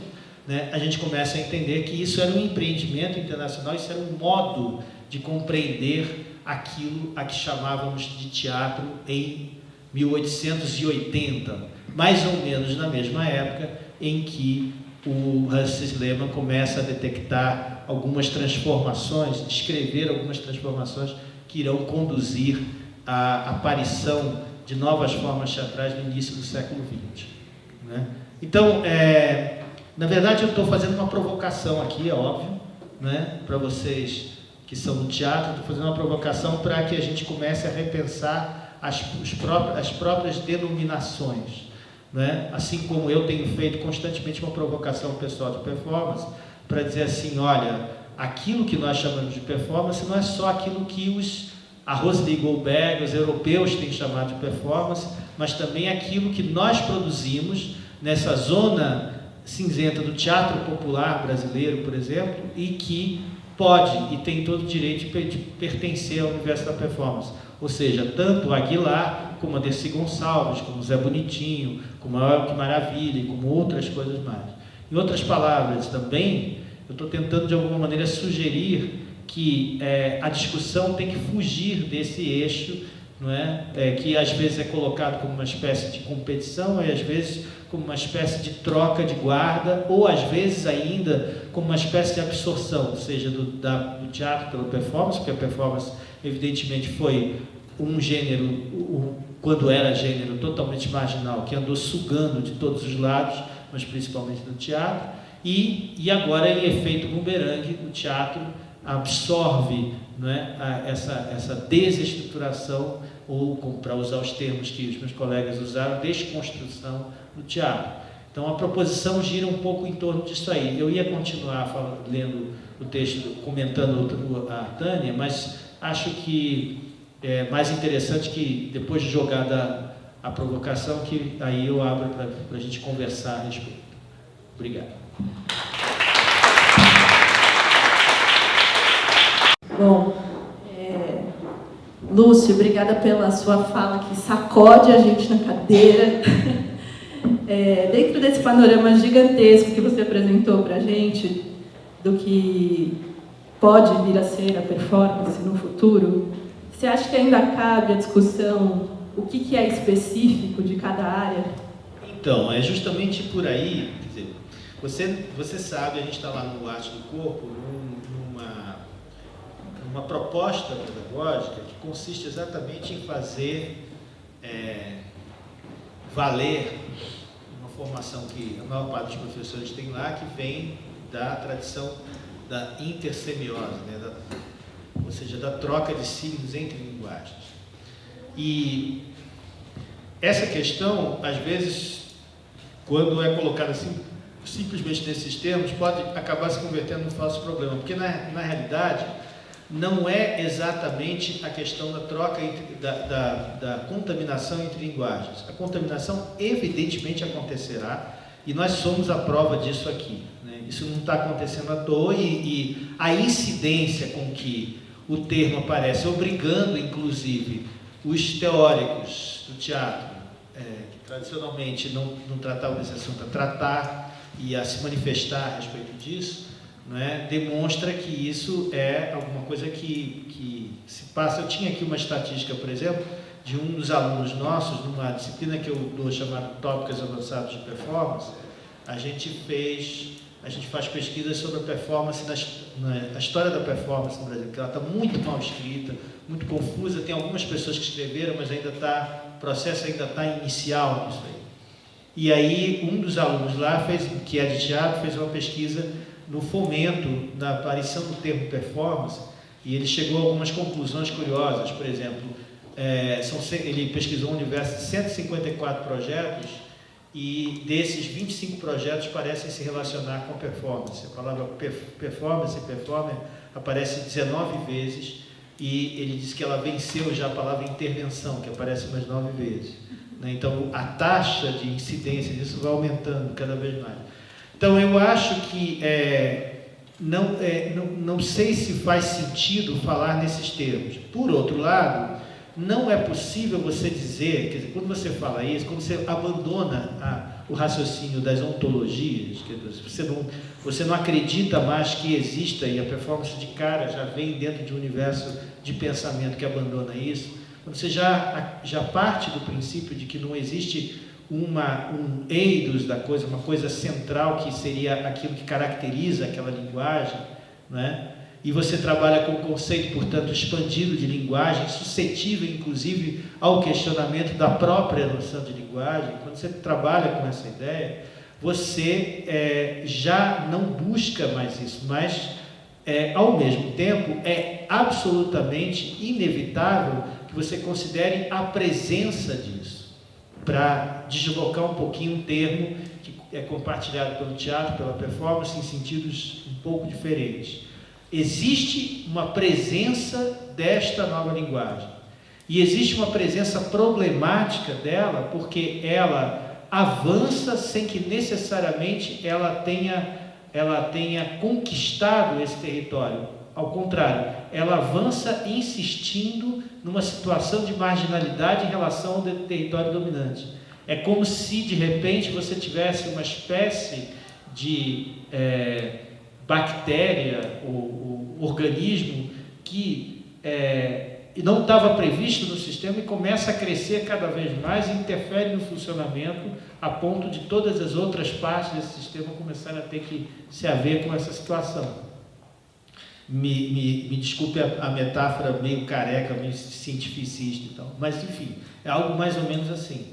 né, a gente começa a entender que isso era um empreendimento internacional, isso era um modo de compreender aquilo a que chamávamos de teatro em 1880, mais ou menos na mesma época em que o Francis Lehmann começa a detectar algumas transformações, descrever algumas transformações que irão conduzir à aparição de novas formas teatrais no início do século XX. Né? Então, na verdade, eu estou fazendo uma provocação aqui, é óbvio, né, para vocês que são do teatro, estou fazendo uma provocação para que a gente comece a repensar as próprias denominações, né? Assim como eu tenho feito constantemente uma provocação pessoal de performance, para dizer assim, olha, aquilo que nós chamamos de performance não é só aquilo que a Roselyne Goldberg, os europeus têm chamado de performance, mas também aquilo que nós produzimos nessa zona cinzenta do teatro popular brasileiro, por exemplo, e que pode e tem todo o direito de pertencer ao universo da performance. Ou seja, tanto a Aguilar, como a Dercy Gonçalves, como o Zé Bonitinho, como a Que Maravilha, e como outras coisas mais. Em outras palavras, também, eu estou tentando de alguma maneira sugerir que a discussão tem que fugir desse eixo, não é? Que às vezes é colocado como uma espécie de competição, e às vezes como uma espécie de troca de guarda, ou às vezes ainda como uma espécie de absorção, ou seja, do teatro pela performance, porque a performance evidentemente foi um gênero, quando era gênero, totalmente marginal, que andou sugando de todos os lados, mas principalmente no teatro, e agora em efeito bumerangue, o teatro absorve, não é, essa desestruturação ou, para usar os termos que os meus colegas usaram, desconstrução do teatro. Então, a proposição gira um pouco em torno disso aí. Eu ia continuar lendo o texto, comentando a Tânia, mas acho que é mais interessante que, depois de jogada a provocação, que aí eu abro para a gente conversar a respeito. Obrigado. Bom, Lúcio, obrigada pela sua fala que sacode a gente na cadeira. Dentro desse panorama gigantesco que você apresentou para a gente, do que pode vir a ser a performance no futuro, você acha que ainda cabe a discussão o que é específico de cada área? Então, é justamente por aí, quer dizer, você sabe, a gente está lá no Arte do Corpo, numa proposta pedagógica que consiste exatamente em fazer valer uma formação que a maior parte dos professores tem lá, que vem da tradição da intersemiose, né? Ou seja, da troca de signos entre linguagens. E essa questão, às vezes, quando é colocada assim, simplesmente nesses termos, pode acabar se convertendo num falso problema, porque na realidade não é exatamente a questão da troca, da contaminação entre linguagens. A contaminação evidentemente acontecerá e nós somos a prova disso aqui, né? Isso não está acontecendo à toa e a incidência com que o termo aparece, obrigando inclusive os teóricos do teatro, que tradicionalmente não tratavam desse assunto, a tratar e a se manifestar a respeito disso, né, demonstra que isso é alguma coisa que se passa. Eu tinha aqui uma estatística, por exemplo, de um dos alunos nossos, numa disciplina que eu dou chamada Tópicos Avançados de Performance. A gente faz pesquisas sobre a performance, a história da performance no Brasil, que ela está muito mal escrita, muito confusa. Tem algumas pessoas que escreveram, mas o processo ainda está inicial nisso aí. E aí, um dos alunos lá, que é de teatro, fez uma pesquisa no fomento da aparição do termo performance, e ele chegou a algumas conclusões curiosas. Por exemplo, ele pesquisou um universo de 154 projetos, e desses 25 projetos parecem se relacionar com performance. A palavra performance e performer aparece 19 vezes, e ele diz que ela venceu já a palavra intervenção, que aparece mais 9 vezes. Então, a taxa de incidência disso vai aumentando cada vez mais. Então, eu acho que não sei se faz sentido falar nesses termos. Por outro lado, não é possível você dizer, quer dizer, quando você fala isso, quando você abandona o raciocínio das ontologias, quer dizer, você não acredita mais que exista, e a performance de cara já vem dentro de um universo de pensamento que abandona isso, quando você já parte do princípio de que não existe um eidos da coisa, uma coisa central que seria aquilo que caracteriza aquela linguagem, né? E você trabalha com o conceito, portanto, expandido de linguagem, suscetível, inclusive, ao questionamento da própria noção de linguagem. Quando você trabalha com essa ideia, você já não busca mais isso, mas, ao mesmo tempo, é absolutamente inevitável que você considere a presença disso, para deslocar um pouquinho um termo que é compartilhado pelo teatro, pela performance, em sentidos um pouco diferentes. Existe uma presença desta nova linguagem, e existe uma presença problemática dela, porque ela avança sem que necessariamente ela tenha conquistado esse território. Ao contrário, ela avança insistindo numa situação de marginalidade em relação ao território dominante. É como se, de repente, você tivesse uma espécie de bactéria ou organismo que não estava previsto no sistema e começa a crescer cada vez mais e interfere no funcionamento a ponto de todas as outras partes desse sistema começarem a ter que se haver com essa situação. Me desculpe a metáfora meio careca, meio cientificista e tal, mas enfim, é algo mais ou menos assim.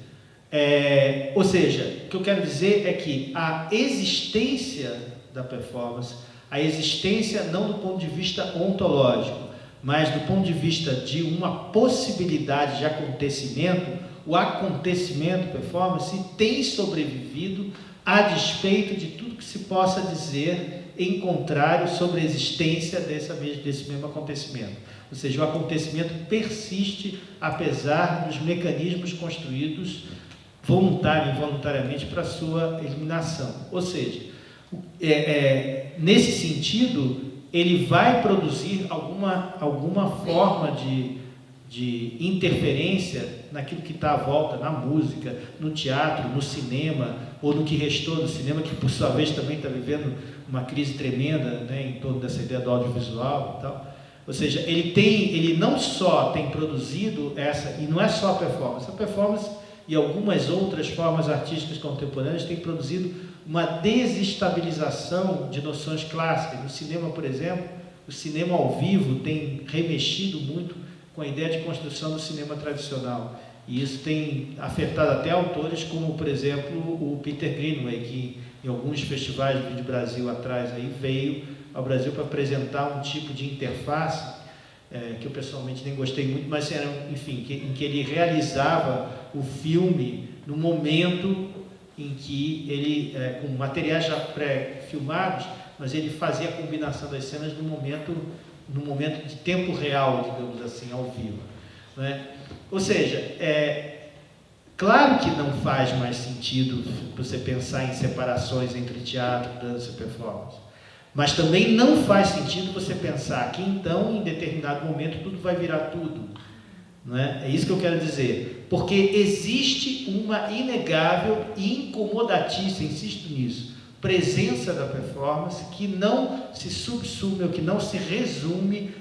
Ou seja, o que eu quero dizer é que a existência da performance, a existência não do ponto de vista ontológico, mas do ponto de vista de uma possibilidade de acontecimento, o acontecimento performance tem sobrevivido a despeito de tudo que se possa dizer em contrário sobre a existência desse mesmo acontecimento. Ou seja, o acontecimento persiste apesar dos mecanismos construídos voluntário e involuntariamente para sua eliminação. Ou seja, nesse sentido, ele vai produzir alguma forma de interferência naquilo que está à volta, na música, no teatro, no cinema, ou no que restou do cinema, que por sua vez também está vivendo uma crise tremenda, né, em torno dessa ideia do audiovisual e tal. Ou seja, ele não só tem produzido e não é só a performance e algumas outras formas artísticas contemporâneas têm produzido uma desestabilização de noções clássicas. No cinema, por exemplo, o cinema ao vivo tem remexido muito com a ideia de construção do cinema tradicional. E isso tem afetado até autores como, por exemplo, o Peter Greenaway, que em alguns festivais de vídeo Brasil atrás aí, veio ao Brasil para apresentar um tipo de interface que eu pessoalmente nem gostei muito, mas era, enfim, em que ele realizava o filme no momento em que ele, com materiais já pré-filmados, mas ele fazia a combinação das cenas no momento de tempo real, digamos assim, ao vivo. Né? Ou seja, claro que não faz mais sentido você pensar em separações entre teatro, dança e performance, mas também não faz sentido você pensar que então, em determinado momento, tudo vai virar tudo. Não é? É isso que eu quero dizer, porque existe uma inegável e incomodatícia, insisto nisso, presença da performance que não se subsume, ou que não se resume,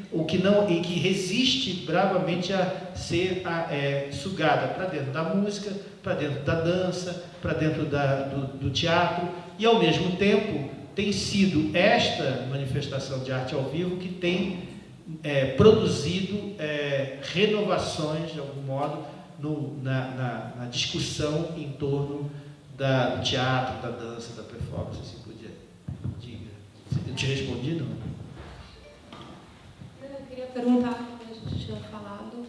e que resiste bravamente a ser sugada para dentro da música, para dentro da dança, para dentro do teatro, e ao mesmo tempo tem sido esta manifestação de arte ao vivo que tem produzido renovações, de algum modo, na discussão em torno do teatro, da dança, da performance, assim por diante. Diga. Eu te respondi, não? Eu queria perguntar, como a gente tinha falado,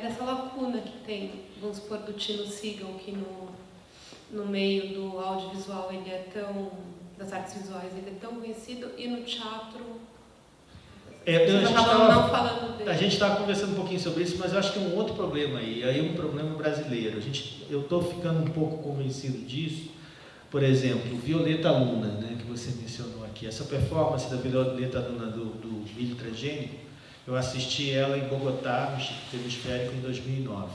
dessa lacuna que tem, vamos supor, do Tino Sehgal, que no meio do audiovisual ele é tão, das artes visuais, ele é tão conhecido, e no teatro a gente estava conversando um pouquinho sobre isso, mas eu acho que é um outro problema aí é um problema brasileiro. Eu estou ficando um pouco convencido disso. Por exemplo, Violeta Luna, né, que você mencionou aqui, essa performance da Violeta Luna do Milho Transgênico, eu assisti ela em Bogotá, no Instituto Hemisférico, em 2009.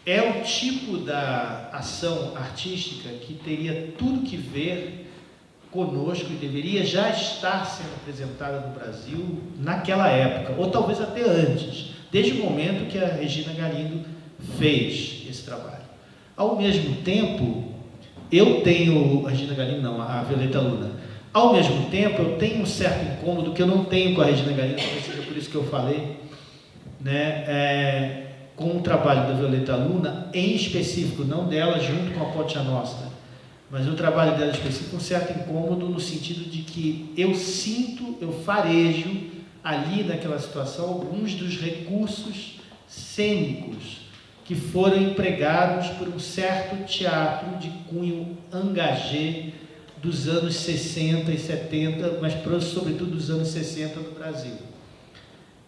É o tipo da ação artística que teria tudo que ver conosco e deveria já estar sendo apresentada no Brasil naquela época, ou talvez até antes, desde o momento que a Regina Galindo fez esse trabalho. Ao mesmo tempo, eu tenho... A Regina Galindo não, a Violeta Luna. Ao mesmo tempo, eu tenho um certo incômodo que eu não tenho com a Regina Galindo, talvez seja por isso que eu falei, né, com o trabalho da Violeta Luna, em específico, não dela junto com a Ponte Nostra, mas no trabalho dela específico, um certo incômodo no sentido de que eu farejo ali naquela situação alguns dos recursos cênicos que foram empregados por um certo teatro de cunho engagé dos anos 60 e 70, mas sobretudo dos anos 60 no Brasil.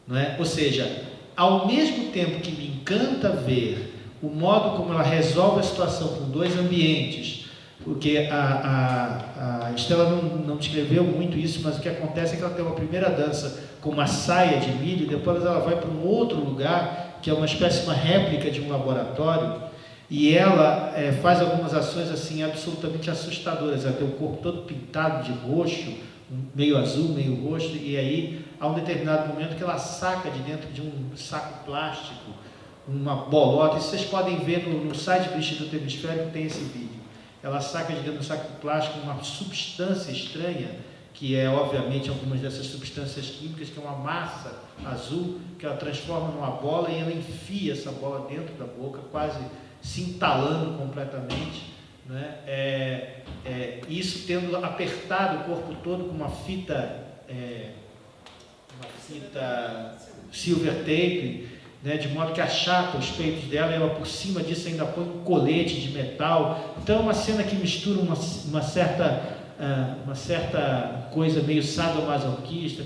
Não é? Ou seja, ao mesmo tempo que me encanta ver o modo como ela resolve a situação com dois ambientes, porque a Estela não descreveu muito isso, mas o que acontece é que ela tem uma primeira dança com uma saia de milho, e depois ela vai para um outro lugar, que é uma espécie de uma réplica de um laboratório, e ela faz algumas ações assim absolutamente assustadoras. Ela tem o corpo todo pintado de roxo, meio azul, meio roxo, e aí há um determinado momento que ela saca de dentro de um saco plástico uma bolota. Isso vocês podem ver no site do Instituto Hemisférico, tem esse vídeo. Ela saca de dentro do saco plástico uma substância estranha, que é, obviamente, algumas dessas substâncias químicas, que é uma massa azul, que ela transforma numa bola e ela enfia essa bola dentro da boca, quase se entalando completamente, né? Isso tendo apertado o corpo todo com uma fita fita silver tape, né, de modo que achata os peitos dela, e ela por cima disso ainda põe um colete de metal. Então é uma cena que mistura uma certa coisa meio sadomasoquista,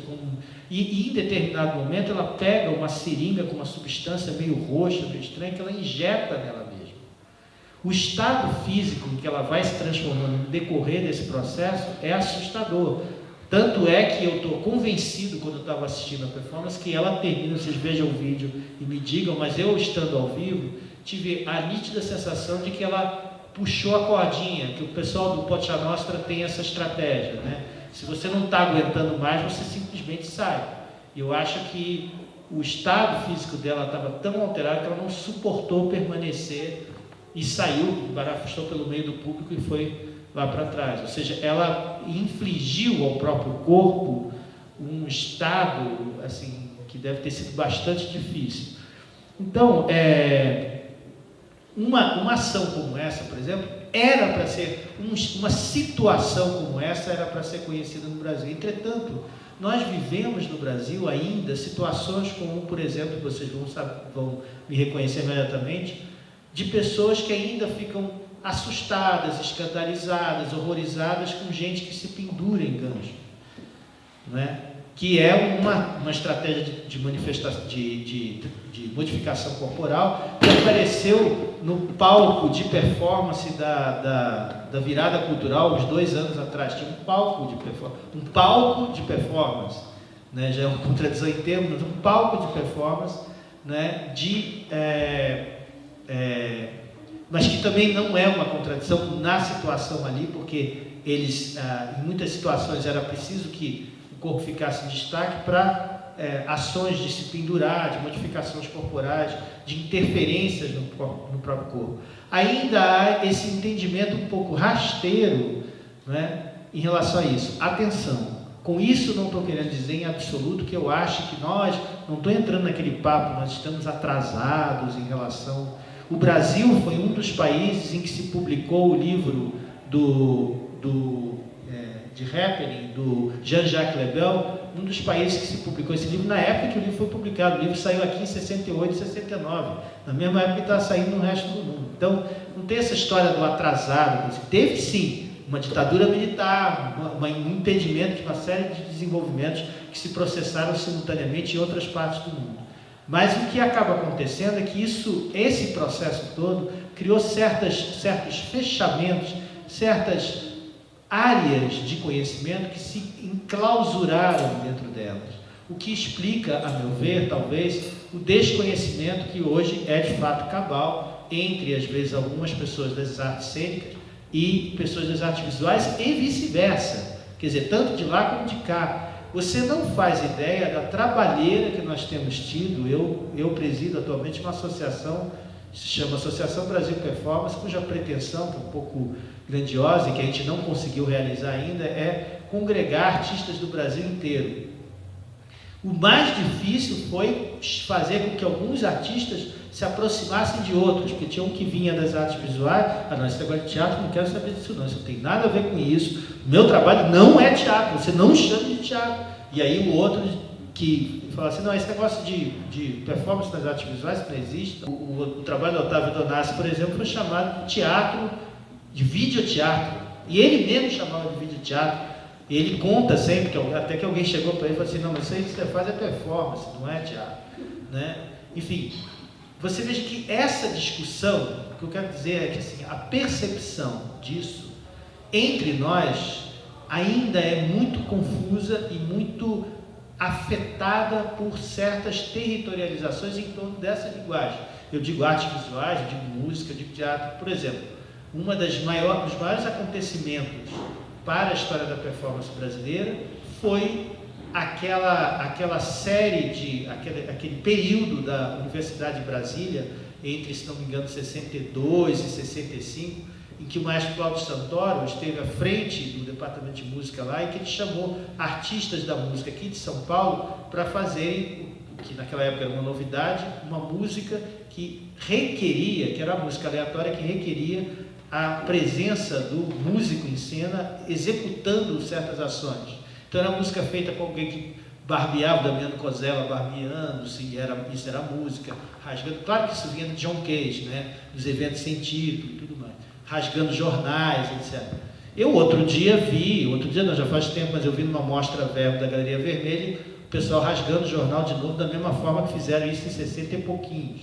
e em determinado momento ela pega uma seringa com uma substância meio roxa, meio estranha, que ela injeta nela mesma. O estado físico em que ela vai se transformando no decorrer desse processo é assustador. Tanto é que eu estou convencido, quando eu estava assistindo a performance, que ela termina, vocês vejam o vídeo e me digam, mas eu estando ao vivo, tive a nítida sensação de que ela puxou a cordinha, que o pessoal do Pocha Nostra tem essa estratégia, né? Se você não está aguentando mais, você simplesmente sai. E eu acho que o estado físico dela estava tão alterado que ela não suportou permanecer e saiu, barafustou pelo meio do público e foi lá para trás. Ou seja, ela infligiu ao próprio corpo um estado assim, que deve ter sido bastante difícil. Então, uma ação como essa, por exemplo, era para ser, uma situação como essa era para ser conhecida no Brasil. Entretanto, nós vivemos no Brasil ainda situações como, por exemplo, vocês vão me reconhecer imediatamente, de pessoas que ainda ficam assustadas, escandalizadas, horrorizadas com gente que se pendura em gancho, né? Que é uma estratégia de manifestação, de modificação corporal, que apareceu no palco de performance da virada cultural, uns 2 anos atrás. Tinha um palco de performance, né? Já é uma contradição em termos, mas um palco de performance, né? Mas que também não é uma contradição na situação ali, porque eles, em muitas situações, era preciso que o corpo ficasse em destaque para ações de se pendurar, de modificações corporais, de interferências no próprio corpo. Ainda há esse entendimento um pouco rasteiro, né, em relação a isso. Atenção, com isso não estou querendo dizer em absoluto que eu acho que nós, não estou entrando naquele papo, nós estamos atrasados em relação... O Brasil foi um dos países em que se publicou o livro de Happening, do Jean-Jacques Lebel, um dos países que se publicou esse livro na época que o livro foi publicado. O livro saiu aqui em 68, 69, na mesma época que estava saindo no resto do mundo. Então, não tem essa história do atrasado. Teve, sim, uma ditadura militar, um impedimento de uma série de desenvolvimentos que se processaram simultaneamente em outras partes do mundo. Mas o que acaba acontecendo é que esse processo todo criou certos fechamentos, certas áreas de conhecimento que se enclausuraram dentro delas. O que explica, a meu ver, talvez, o desconhecimento que hoje é de fato cabal entre, às vezes, algumas pessoas das artes cênicas e pessoas das artes visuais e vice-versa. Quer dizer, tanto de lá como de cá. Você não faz ideia da trabalheira que nós temos tido. Eu presido atualmente uma associação, se chama Associação Brasil Performance, cuja pretensão, que é um pouco grandiosa e que a gente não conseguiu realizar ainda, é congregar artistas do Brasil inteiro. O mais difícil foi fazer com que alguns artistas se aproximassem de outros, porque tinha um que vinha das artes visuais, não, esse negócio de teatro, não quero saber disso não, isso não tem nada a ver com isso, o meu trabalho não é teatro, você não chame de teatro. E aí o outro que fala assim, não, esse negócio de performance nas artes visuais não existe. O trabalho do Otávio Donassi, por exemplo, foi chamado de teatro, de videoteatro, e ele mesmo chamava de videoteatro. Ele conta sempre, até que alguém chegou para ele e falou assim, não, mas isso aí que você faz é performance, não é teatro, né? Enfim, você veja que essa discussão, o que eu quero dizer é que assim, a percepção disso entre nós ainda é muito confusa e muito afetada por certas territorializações em torno dessa linguagem. Eu digo artes visuais, eu digo música, eu digo teatro. Por exemplo, dos maiores acontecimentos para a história da performance brasileira foi aquela série aquele período da Universidade de Brasília, entre, se não me engano, 62 e 65, em que o maestro Cláudio Santoro esteve à frente do departamento de música lá e que ele chamou artistas da música aqui de São Paulo para fazerem, que naquela época era uma novidade, uma música que requeria, que era uma música aleatória, que requeria a presença do músico em cena executando certas ações. Então era uma música feita com alguém que barbeava, o Damiano Cosella barbeando, se isso era música, rasgando, claro que isso vinha do John Cage, né? Dos eventos sem título e tudo mais, rasgando jornais, etc. Eu outro dia não, já faz tempo, mas eu vi numa mostra Verbo da Galeria Vermelha, o pessoal rasgando o jornal de novo, da mesma forma que fizeram isso em 60 e pouquinhos.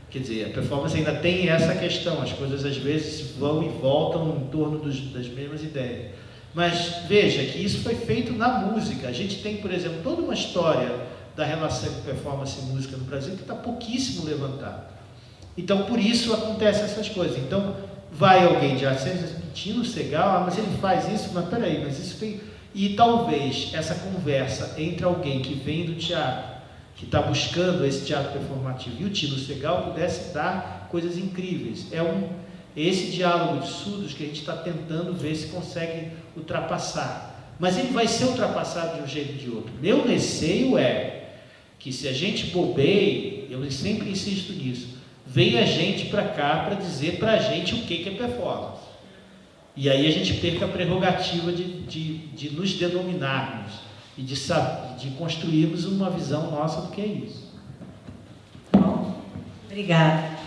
Quer dizer, a performance ainda tem essa questão, as coisas às vezes vão e voltam em torno das mesmas ideias. Mas veja que isso foi feito na música. A gente tem, por exemplo, toda uma história da relação de performance e música no Brasil que está pouquíssimo levantada. Então, por isso acontecem essas coisas. Então, vai alguém de arte cênica, Tino Segal, mas ele faz isso, mas peraí, mas isso tem... E talvez essa conversa entre alguém que vem do teatro, que está buscando esse teatro performativo, e o Tino Segal pudesse dar coisas incríveis. Esse diálogo de surdos que a gente está tentando ver se consegue ultrapassar. Mas ele vai ser ultrapassado de um jeito ou de outro. Meu receio é que se a gente bobeie, eu sempre insisto nisso, venha gente para cá para dizer para a gente o que é performance. E aí a gente perca a prerrogativa de nos denominarmos e de construirmos uma visão nossa do que é isso. Bom, obrigada.